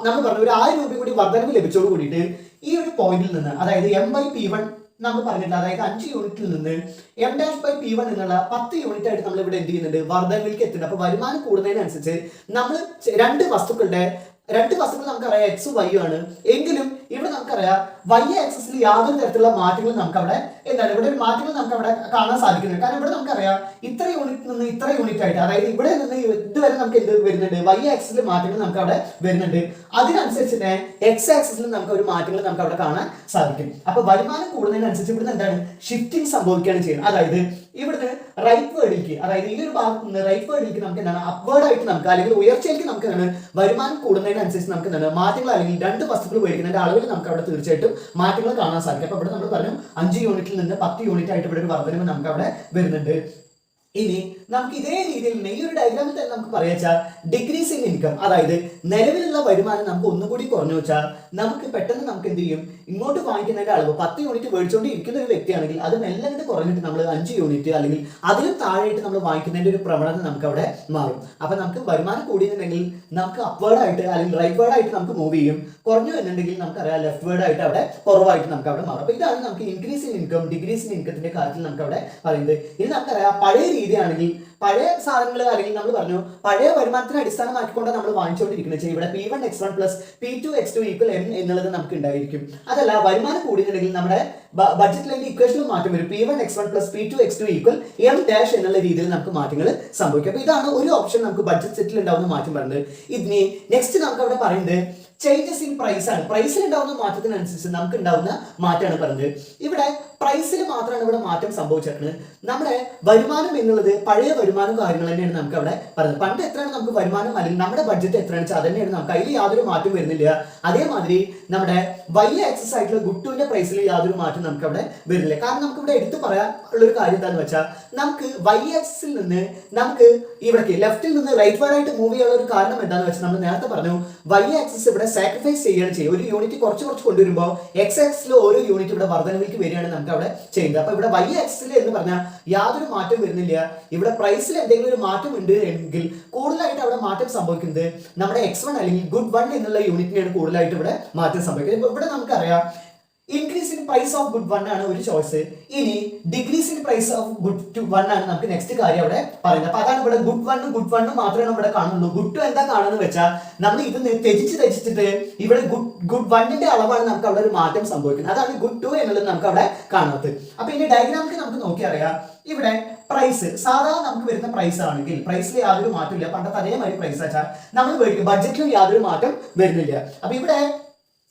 നമ്മൾ പറഞ്ഞു ഒരു 1000 രൂപ കൂടി വർധനവ് ലഭിച്ചോട് കൂടിയിട്ട് ഈ ഒരു പോയിന്റിൽ നിന്ന്, അതായത് M/P1 നമ്മൾ പറഞ്ഞിട്ടില്ല, അതായത് 5 യൂണിറ്റിൽ നിന്ന് M'/P1 എന്നുള്ള 10 യൂണിറ്റ് ആയിട്ട് നമ്മൾ ഇവിടെ എന്ത് ചെയ്യുന്നുണ്ട് വർധനവിലേക്ക് എത്തുന്നുണ്ട്. അപ്പൊ വരുമാനം കൂടുന്നതിനനുസരിച്ച് നമ്മൾ രണ്ട് വസ്തുക്കൾ നമുക്കറിയാം X Y ആണ്. എങ്കിലും ഇവിടെ നമുക്കറിയാം Y ആക്സിസിൽ യാതൊരു തരത്തിലുള്ള മാറ്റങ്ങൾ നമുക്ക് അവിടെ എന്താണ് ഇവിടെ ഒരു മാറ്റങ്ങൾ നമുക്ക് അവിടെ കാണാൻ സാധിക്കുന്നുണ്ട്. കാരണം ഇവിടെ നമുക്കറിയാം ഇത്ര യൂണിറ്റ് നിന്ന് ഇത്ര യൂണിറ്റ് ആയിട്ട്, അതായത് ഇവിടെ നിന്ന് ഇതുവരെ നമുക്ക് എന്ത് വരുന്നുണ്ട് Y ആക്സിസിൽ മാറ്റങ്ങൾ നമുക്ക് അവിടെ വരുന്നുണ്ട്. അതിനനുസരിച്ച് തന്നെ X ആക്സിസിൽ നമുക്ക് ഒരു മാറ്റങ്ങൾ നമുക്ക് അവിടെ കാണാൻ സാധിക്കും. അപ്പൊ വരുമാനം കൂടുന്നതിനനുസരിച്ച് ഇവിടുന്ന് എന്താണ് ഷിഫ്റ്റിംഗ് സംഭവിക്കുകയാണ് ചെയ്യുന്നത്. അതായത് ഇവിടുന്ന് റൈറ്റ് വേർഡിലേക്ക്, അതായത് ഈ ഒരു ഭാഗത്ത് നിന്ന് റൈറ്റ് വേർഡിലേക്ക് നമുക്ക് എന്താണ് അപ്വേർഡ് ആയിട്ട് നമുക്ക് അല്ലെങ്കിൽ ഉയർച്ചയിലേക്ക് നമുക്ക് എന്താണ് വരുമാനം കൂടുന്നതിനനുസരിച്ച് നമുക്ക് എന്താണ് മാറ്റങ്ങൾ അല്ലെങ്കിൽ രണ്ട് വസ്തുക്കൾ മേടിക്കുന്നതിന്റെ അളവിൽ നമുക്ക് അവിടെ തീർച്ചയായിട്ടും മാറ്റങ്ങൾ കാണാൻ സാധിക്കും. അപ്പൊ ഇവിടെ നമ്മൾ പറഞ്ഞു 5 യൂണിറ്റിൽ നിന്ന് 10 യൂണിറ്റ് ആയിട്ട് ഇവിടെ ഒരു വർധനവ് നമുക്ക് അവിടെ വരുന്നുണ്ട്. ഇനി നമുക്ക് ഇതേ രീതിയിൽ തന്നെ ഈ ഒരു ഡയഗ്രാമിൽ തന്നെ നമുക്ക് പറയാച്ചാൽ ഡിക്രീസ് ഇൻ ഇൻകം, അതായത് നിലവിലുള്ള വരുമാനം നമുക്ക് ഒന്നുകൂടി കുറഞ്ഞു വെച്ചാൽ നമുക്ക് പെട്ടെന്ന് നമുക്ക് എന്ത് ചെയ്യും, ഇങ്ങോട്ട് വാങ്ങിക്കുന്നതിന്റെ അളവ് 10 യൂണിറ്റ് മേടിച്ചുകൊണ്ട് ഇരിക്കുന്ന ഒരു വ്യക്തിയാണെങ്കിൽ അത് മെല്ലെ കുറഞ്ഞിട്ട് നമ്മൾ 5 യൂണിറ്റ് അല്ലെങ്കിൽ അതിലും താഴെയായിട്ട് നമ്മൾ വാങ്ങിക്കുന്നതിന്റെ ഒരു പ്രവണത നമുക്ക് അവിടെ മാറും. അപ്പൊ നമുക്ക് വരുമാനം കൂടിയിട്ടുണ്ടെങ്കിൽ നമുക്ക് അപ്വേർഡ് ആയിട്ട് അല്ലെങ്കിൽ റൈറ്റ് വേർഡ് ആയിട്ട് നമുക്ക് മൂവ് ചെയ്യും. കുറഞ്ഞു എന്നുണ്ടെങ്കിൽ നമുക്കറിയാം ലെഫ്റ്റ് വേർഡ് ആയിട്ട് അവിടെ കുറവായിട്ട് നമുക്ക് അവിടെ മാറും. അപ്പൊ ഇതാണ് നമുക്ക് increase in income decrease in ഇൻകത്തിന്റെ കാര്യത്തിൽ നമുക്ക് അവിടെ പറയുന്നത്. ഇത് നമുക്കറിയാം പഴയ രീതിയാണെങ്കിൽ പഴയ സാധനങ്ങൾ അല്ലെങ്കിൽ നമ്മൾ പറഞ്ഞു പഴയ വരുമാനത്തിന് അടിസ്ഥാനമാക്കിക്കൊണ്ട് നമ്മൾ വാങ്ങിച്ചുകൊണ്ടിരിക്കുന്നത് ഇവിടെ P1 X1 plus P2 X2 equal M എന്നുള്ളത് നമുക്ക് ഉണ്ടായിരിക്കും. അതല്ല വരുമാനം കൂടിയിട്ടുണ്ടെങ്കിൽ നമ്മുടെ ബഡ്ജറ്റ് ലൈനിന്റെ ഇക്വേഷനിൽ മാറ്റം വരും. P1 X1 plus P2 X2 equal M dash എന്നുള്ള രീതിയിൽ നമുക്ക് മാറ്റങ്ങൾ സംഭവിക്കും. അപ്പൊ ഇതാണ് ഒരു ഓപ്ഷൻ നമുക്ക് ബഡ്ജറ്റ് സെറ്റിൽ ഉണ്ടാവുന്ന മാറ്റം പറയുന്നത്. ഇനി നെക്സ്റ്റ് നമുക്ക് അവിടെ പറയുന്നത് ചേഞ്ചസ് ഇൻ പ്രൈസ് ആണ്. പ്രൈസിൽ ഉണ്ടാവുന്ന മാറ്റത്തിനനുസരിച്ച് നമുക്ക് ഉണ്ടാവുന്ന മാറ്റമാണ് പറഞ്ഞത്. ഇവിടെ പ്രൈസിൽ മാത്രമാണ് ഇവിടെ മാറ്റം സംഭവിച്ചിരിക്കുന്നത്. നമ്മുടെ വരുമാനം എന്നുള്ളത് പഴയ വരുമാനം കാര്യങ്ങൾ തന്നെയാണ് നമുക്ക് അവിടെ പറയുന്നത്. പണ്ട് എത്രയാണ് നമുക്ക് വരുമാനം അല്ലെങ്കിൽ നമ്മുടെ ബഡ്ജറ്റ് എത്രയാണെന്ന് വെച്ചാൽ അത് തന്നെയാണ് നമുക്ക്, അതിൽ യാതൊരു മാറ്റം വരുന്നില്ല. അതേമാതിരി നമ്മുടെ വലിയ ആക്സസ് ആയിട്ടുള്ള ഗുട്ടുവിന്റെ പ്രൈസിൽ യാതൊരു മാറ്റം നമുക്ക് അവിടെ വരുന്നില്ല. കാരണം നമുക്ക് ഇവിടെ എടുത്തു പറയാൻ ഉള്ളൊരു കാര്യം എന്താണെന്ന് വെച്ചാൽ നമുക്ക് വൈ ആക്സിൽ നിന്ന് നമുക്ക് ഇവിടേക്ക് ലെഫ്റ്റിൽ നിന്ന് റൈറ്റ് വേർഡ് ആയിട്ട് മൂവ് ചെയ്യാനുള്ള ഒരു കാരണം എന്താണെന്ന് വെച്ചാൽ നമ്മൾ നേരത്തെ പറഞ്ഞു വൈ ആക്സിസ് ഇവിടെ സാക്രിഫൈസ് ചെയ്യുകയാണ് ചെയ്യുക. ഒരു യൂണിറ്റ് കുറച്ച് കൊണ്ടുവരുമ്പോൾ എക്സ് ആക്സിൽ ഓരോ യൂണിറ്റ് ഇവിടെ വർധനവിലേക്ക് വരികയാണ് നമുക്ക് അവിടെ ചെയ്യുന്നത്. അപ്പൊ ഇവിടെ വൈ ആക്സിൽ എന്ന് പറഞ്ഞാൽ യാതൊരു മാറ്റം വരുന്നില്ല. ഇവിടെ പ്രൈസിൽ എന്തെങ്കിലും ഒരു മാറ്റം ഉണ്ട് എങ്കിൽ കൂടുതലായിട്ട് അവിടെ മാറ്റം സംഭവിക്കുന്നത് നമ്മുടെ X1 അല്ലെങ്കിൽ ഗുഡ് 1 എന്നുള്ള യൂണിറ്റിനാണ് കൂടുതലായിട്ട് ഇവിടെ മാറ്റം സംഭവിക്കുന്നത്. ഇവിടെ നമുക്കറിയാം increase in price of good 1 ആണ് ഒരു ചോയ്സ്. ഇനി decrease in price of good 1 ആണ് നമുക്ക് നെക്സ്റ്റ് കാര്യം അവിടെ പറയുന്നത്. അപ്പൊ അതാണ് ഇവിടെ ഗുഡ് 1 മാത്രമേ ഇവിടെ കാണുന്നുള്ളൂ. ഗുഡ് 2 എന്താ കാണുന്നത് വെച്ചാൽ നമ്മൾ ഇത് ത്യജിച്ചിട്ട് ഇവിടെ ഗുഡ് 1ന്റെ അളവാണ് നമുക്ക് അവിടെ ഒരു മാറ്റം സംഭവിക്കുന്നത്. അതാണ് ഗുഡ് 2 എന്നുള്ളത് നമുക്ക് അവിടെ കാണുന്നത്. അപ്പൊ ഇനി ഡയഗ്രാമിൽ നമുക്ക് നോക്കിയറിയാം ഇവിടെ പ്രൈസ് സാധാരണ നമുക്ക് വരുന്ന പ്രൈസ് ആണെങ്കിൽ പ്രൈസിൽ യാതൊരു മാറ്റമില്ല. പണ്ടത്തെ അതേമാതിരി പ്രൈസ് വെച്ചാൽ നമ്മൾ മേടിക്കും, ബഡ്ജറ്റിലും യാതൊരു മാറ്റം വരുന്നില്ല. അപ്പൊ ഇവിടെ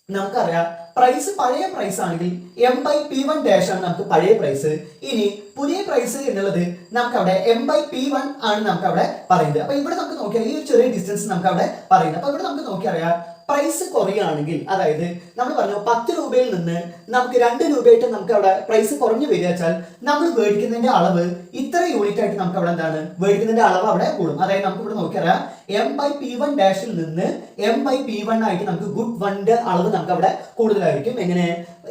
നമുക്കറിയാം പ്രൈസ് പഴയ പ്രൈസ് ആണെങ്കിൽ M/P1 ഡാഷ് ആണ് നമുക്ക് പഴയ പ്രൈസ്. ഇനി പുതിയ പ്രൈസ് എന്നുള്ളത് നമുക്ക് അവിടെ M/P1 ആണ് നമുക്ക് അവിടെ പറയുന്നത്. അപ്പൊ ഇവിടെ നമുക്ക് നോക്കിയാൽ ഈ ഒരു ചെറിയ ഡിസ്റ്റൻസ് നമുക്ക് അവിടെ പറയുന്നത്. അപ്പൊ ഇവിടെ നമുക്ക് നോക്കിയറിയാം പ്രൈസ് കുറയുകയാണെങ്കിൽ, അതായത് നമ്മൾ പറഞ്ഞു 10 രൂപയിൽ നിന്ന് നമുക്ക് 2 രൂപയായിട്ട് നമുക്ക് അവിടെ പ്രൈസ് കുറഞ്ഞു വരിക വെച്ചാൽ നമ്മൾ മേടിക്കുന്നതിന്റെ അളവ് ഇത്ര യൂണിറ്റ് ആയിട്ട് നമുക്ക് അവിടെ എന്താണ് മേടിക്കുന്നതിന്റെ അളവ് അവിടെ കൂടും. അതായത് നമുക്ക് ഇവിടെ നോക്കിയറിയാം M/P1 ഡാഷിൽ നിന്ന് M/P1 ആയിട്ട് നമുക്ക് ഗുഡ് 1ന്റെ അളവ് നമുക്ക് അവിടെ കൂടുതലായിരിക്കും. എങ്ങനെ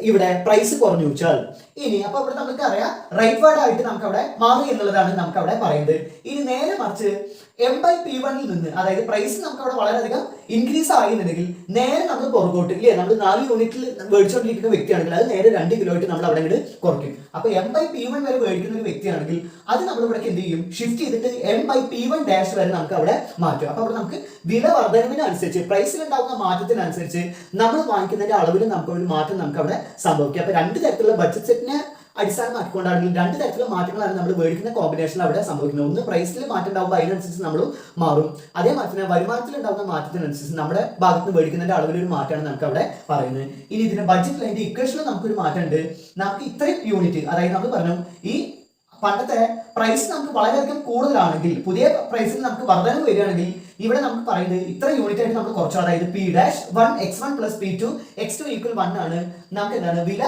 ഇവിടെ പ്രൈസ് കുറഞ്ഞു വെച്ചാൽ. ഇനി അപ്പൊ ഇവിടെ നമുക്ക് അറിയാം റൈറ്റ് വേർഡ് ആയിട്ട് നമുക്ക് അവിടെ മാറി എന്നുള്ളതാണ് നമുക്ക് അവിടെ പറയുന്നത്. ഇനി നേരെ മറിച്ച് M/P1 നിന്ന് അതായത് പ്രൈസ് നമുക്ക് അവിടെ വളരെയധികം ഇൻക്രീസ് ആയിരുന്നുണ്ടെങ്കിൽ നേരെ നമ്മൾ പുറകോട്ട് ഇല്ലേ, നമ്മൾ 4 യൂണിറ്റിൽ മേടിച്ചുകൊണ്ടിരിക്കുന്ന വ്യക്തിയാണെങ്കിൽ അത് നേരെ 2 കിലോ ആയിട്ട് നമ്മൾ അവിടെ ഇങ്ങോട്ട് കുറയ്ക്കും. അപ്പൊ M/P1 വരെ മേടിക്കുന്ന ഒരു വ്യക്തിയാണെങ്കിൽ അത് നമ്മൾ ഇവിടെ എന്ത് ചെയ്യും, ഷിഫ്റ്റ് ചെയ്തിട്ട് M/P1 ഡാഷ് വരെ നമുക്ക് അവിടെ മാറ്റും. അപ്പൊ അവിടെ നമുക്ക് വില വർധനവിനനുസരിച്ച് പ്രൈസിൽ ഉണ്ടാകുന്ന മാറ്റത്തിനനുസരിച്ച് നമ്മൾ വാങ്ങിക്കുന്നതിന്റെ അളവിൽ നമുക്ക് ഒരു മാറ്റം നമുക്ക് അവിടെ സംഭവിക്കും. അപ്പൊ 2 തരത്തിലുള്ള ബഡ്ജറ്റ് സെറ്റിനെ അടിസ്ഥാനമാക്കിക്കൊണ്ടാണെങ്കിൽ 2 തരത്തിലുള്ള മാറ്റങ്ങളാണ് നമ്മൾ മേടിക്കുന്ന കോമ്പിനേഷനിൽ അവിടെ സംഭവിക്കുന്നത്. ഒന്ന് പ്രൈസിൽ മാറ്റം ഉണ്ടാകുമ്പോൾ അതിനനുസരിച്ച് നമ്മൾ മാറും. അതേമാതിരി തന്നെ വരുമാനത്തിൽ ഉണ്ടാകുന്ന മാറ്റത്തിനനുസരിച്ച് നമ്മുടെ ഭാഗത്ത് നിന്ന് മേടിക്കുന്നതിന്റെ അളവിൽ ഒരു മാറ്റമാണ് നമുക്ക് അവിടെ പറയുന്നത്. ഇനി ഇതിന്റെ ബഡ്ജറ്റ് ലൈനിന്റെ ഇക്വേഷനിൽ നമുക്കൊരു മാറ്റമുണ്ട്. നമുക്ക് ഇത്രയും യൂണിറ്റ്, അതായത് നമ്മൾ പറഞ്ഞു ഈ പണ്ടത്തെ പ്രൈസ് നമുക്ക് വളരെയധികം കൂടുതലാണെങ്കിൽ പുതിയ പ്രൈസിൽ നമുക്ക് വർധന വരികയാണെങ്കിൽ ഇവിടെ നമുക്ക് പറയുന്നത് ഇത്ര യൂണിറ്റ് ആയിട്ട് നമ്മൾ കുറച്ചു, അതായത് P-1 X1 plus P2 X2 equal 1 ആണ് നമുക്ക് എന്താണ് വില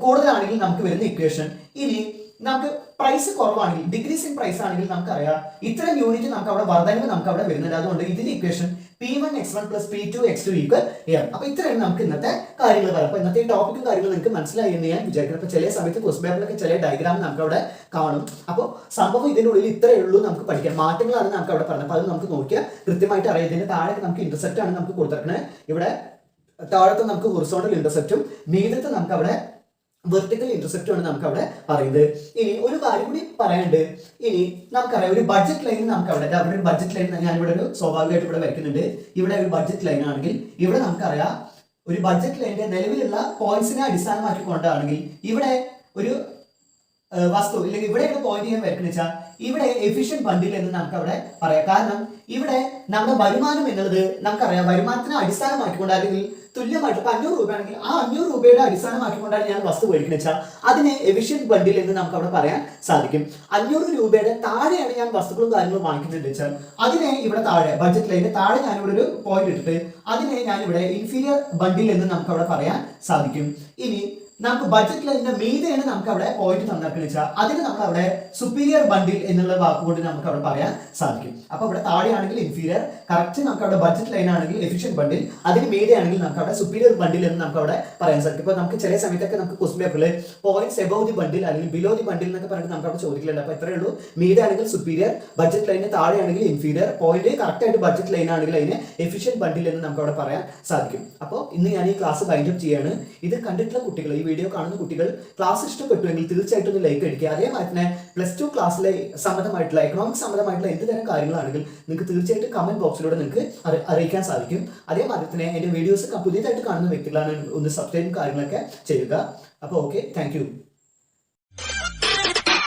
കൂടുതലാണെങ്കിൽ നമുക്ക് വരുന്ന ഇക്വേഷൻ. ഇനി നമുക്ക് പ്രൈസ് കുറവാണെങ്കിൽ ഡിക്രീസ് ഇൻ പ്രൈസ് ആണെങ്കിൽ നമുക്കറിയാം ഇത്തരം യൂണിറ്റ് നമുക്ക് അവിടെ വർധനവ് നമുക്ക് അവിടെ വരുന്നുണ്ട്. അതുകൊണ്ട് ഇതിന്റെ equation P1 X1 plus P2 X2 equal M. അപ്പൊ ഇത്രയാണ് നമുക്ക് ഇന്നത്തെ കാര്യങ്ങൾ പറയാം. അപ്പൊ ഇന്നത്തെ ടോപ്പിക്കും കാര്യങ്ങളും നിങ്ങൾക്ക് മനസ്സിലായി എന്ന് ഞാൻ വിചാരിക്കുന്നു. അപ്പൊ ചില സമയത്ത് ക്വസ്റ്റ്യൻ പേപ്പറിലൊക്കെ ചില ഡയഗ്രാം നമുക്ക് അവിടെ കാണും. അപ്പോൾ സംഭവം ഇതിനുള്ളിൽ ഇത്രയേ ഉള്ളൂ നമുക്ക് പഠിക്കാൻ. മാറ്റങ്ങളാണ് നമുക്ക് അവിടെ പറഞ്ഞത്. അപ്പൊ അത് നമുക്ക് നോക്കിയാൽ കൃത്യമായിട്ട് അറിയാം. ഇതിന്റെ താഴെ നമുക്ക് ഇന്റർസെപ്റ്റ് ആണ് നമുക്ക് കൊടുത്തിരിക്കുന്നത്. ഇവിടെ താഴത്തെ നമുക്ക് ഹൊറിസോണ്ടൽ ഇന്റർസെപ്റ്റും മീദത്തെ നമുക്ക് അവിടെ വെർട്ടിക്കൽ ഇന്റർസെപ്റ്റ് ആണ് നമുക്ക് അവിടെ പറയുന്നത്. ഇനി ഒരു കാര്യം കൂടി പറയാനുണ്ട്. ഇനി നമുക്കറിയാം ഒരു ബഡ്ജറ്റ് ലൈൻ നമുക്ക് അവിടെ ഒരു ബഡ്ജറ്റ് ലൈൻ ഞാൻ ഇവിടെ ഒരു സ്വാഭാവികമായിട്ട് ഇവിടെ വരയ്ക്കുന്നുണ്ട്. ഇവിടെ ഒരു ബഡ്ജറ്റ് ലൈൻ ആണെങ്കിൽ ഇവിടെ നമുക്കറിയാം ഒരു ബഡ്ജറ്റ് ലൈനിന്റെ നിലവിലുള്ള പോയിന്റ്സിനെ അടിസ്ഥാനമാക്കിക്കൊണ്ടാണെങ്കിൽ ഇവിടെ ഒരു വസ്തു ഇല്ലെങ്കിൽ ഇവിടെ പോയിന്റ് ചെയ്യാൻ വരയ്ക്കുന്ന വെച്ചാൽ ഇവിടെ എഫിഷ്യന്റ് ബണ്ടിൽ എന്ന് നമുക്ക് അവിടെ പറയാം. കാരണം ഇവിടെ നമ്മുടെ വരുമാനം എന്നുള്ളത് നമുക്കറിയാം വരുമാനത്തിനെ അടിസ്ഥാനമാക്കിക്കൊണ്ട് അല്ലെങ്കിൽ തുല്യമായിട്ട് 500 രൂപയാണെങ്കിൽ ആ 500 രൂപയുടെ അടിസ്ഥാനമാക്കിക്കൊണ്ടാണ് ഞാൻ വസ്തു മേടിക്കുന്നത് വെച്ചാൽ അതിനെ എഫിഷ്യന്റ് ബണ്ടിൽ എന്ന് നമുക്ക് അവിടെ പറയാൻ സാധിക്കും. 500 രൂപയുടെ താഴെയാണ് ഞാൻ വസ്തുക്കളും കാര്യങ്ങളും വാങ്ങിക്കുന്നത് വെച്ചാൽ അതിനെ ഇവിടെ താഴെ ബഡ്ജറ്റ് ലൈനിന്റെ താഴെ ഞാനിവിടെ ഒരു പോയിന്റ് ഇട്ടിട്ട് അതിനെ ഞാൻ ഇവിടെ ഇൻഫീരിയർ ബണ്ടിൽ എന്ന് നമുക്ക് അവിടെ പറയാൻ സാധിക്കും. ഇനി നമുക്ക് ബഡ്ജറ്റ് ലൈനിന്റെ മീതെയാണ് നമുക്ക് അവിടെ പോയിന്റ് തന്നിരിക്കുന്നത് വെച്ചാൽ അതിന് നമ്മൾ അവിടെ സുപ്പീരിയർ ബണ്ടിൽ എന്നുള്ള വാക്കുകൊണ്ട് നമുക്ക് അവിടെ പറയാൻ സാധിക്കും. അപ്പൊ ഇവിടെ താഴെയാണെങ്കിൽ ഇൻഫീരിയർ, കറക്റ്റ് നമുക്ക് അവിടെ ബഡ്ജറ്റ് ലൈൻ ആണെങ്കിൽ എഫിഷ്യന്റ് ബണ്ടിൽ, അതിന് മീതെയാണെങ്കിൽ നമുക്ക് അവിടെ സുപ്പീരിയർ ബണ്ടിൽ എന്ന് നമുക്ക് അവിടെ പറയാൻ സാധിക്കും. ഇപ്പൊ നമുക്ക് ചില സമയത്തൊക്കെ നമുക്ക് ക്വസ്റ്റ്യൻ പേപ്പറിൽ പോയിന്റ്സ് എബവ് ദി ബണ്ടിൽ അല്ലെങ്കിൽ ബിലോ ദി ബണ്ടിൽ എന്നൊക്കെ പറഞ്ഞിട്ട് നമുക്ക് അവിടെ ചോദിക്കില്ല. അപ്പൊ ഇത്രയേ ഉള്ളൂ. മീതെ ആണെങ്കിൽ സുപ്പീരിയർ, ബഡ്ജറ്റ് ലൈനിന് താഴെയാണെങ്കിൽ ഇൻഫീരിയർ, പോയിന്റ് കറക്റ്റ് ആയിട്ട് ബഡ്ജറ്റ് ലൈൻ ആണെങ്കിൽ അതിന് എഫിഷ്യന്റ് ബണ്ടിൽ എന്ന് നമുക്ക് അവിടെ പറയാൻ സാധിക്കും. അപ്പോൾ ഇന്ന് ഞാൻ ഈ ക്ലാസ് വൈൻഡ് അപ്പ് ചെയ്യാണ്. ഇത് കണ്ടിട്ടുള്ള കുട്ടികൾ, ഈ വീഡിയോ കാണുന്ന കുട്ടികൾ ക്ലാസ് ഇഷ്ടപ്പെട്ടുവെങ്കിൽ തീർച്ചയായിട്ടും ഒന്ന് ലൈക്ക് അടിക്കുക. അതേമാതിരി തന്നെ +2 ക്ലാസ്സിലെ സംബന്ധമായിട്ടുള്ള എക്കണോമിക്സ് സംബന്ധമായിട്ടുള്ള എന്ത് തരം കാര്യങ്ങളാണെങ്കിൽ നിങ്ങൾക്ക് തീർച്ചയായിട്ടും കമന്റ് ബോക്സിലൂടെ നിങ്ങൾക്ക് അറിയിക്കാൻ സാധിക്കും. അതേമാതിരി തന്നെ എൻ്റെ വീഡിയോസ് പുതിയതായിട്ട് കാണുന്ന വ്യക്തികളാണ് ഒന്ന് സബ്സ്ക്രൈബും കാര്യങ്ങളൊക്കെ ചെയ്യുക. അപ്പോൾ ഓക്കെ, താങ്ക് യു.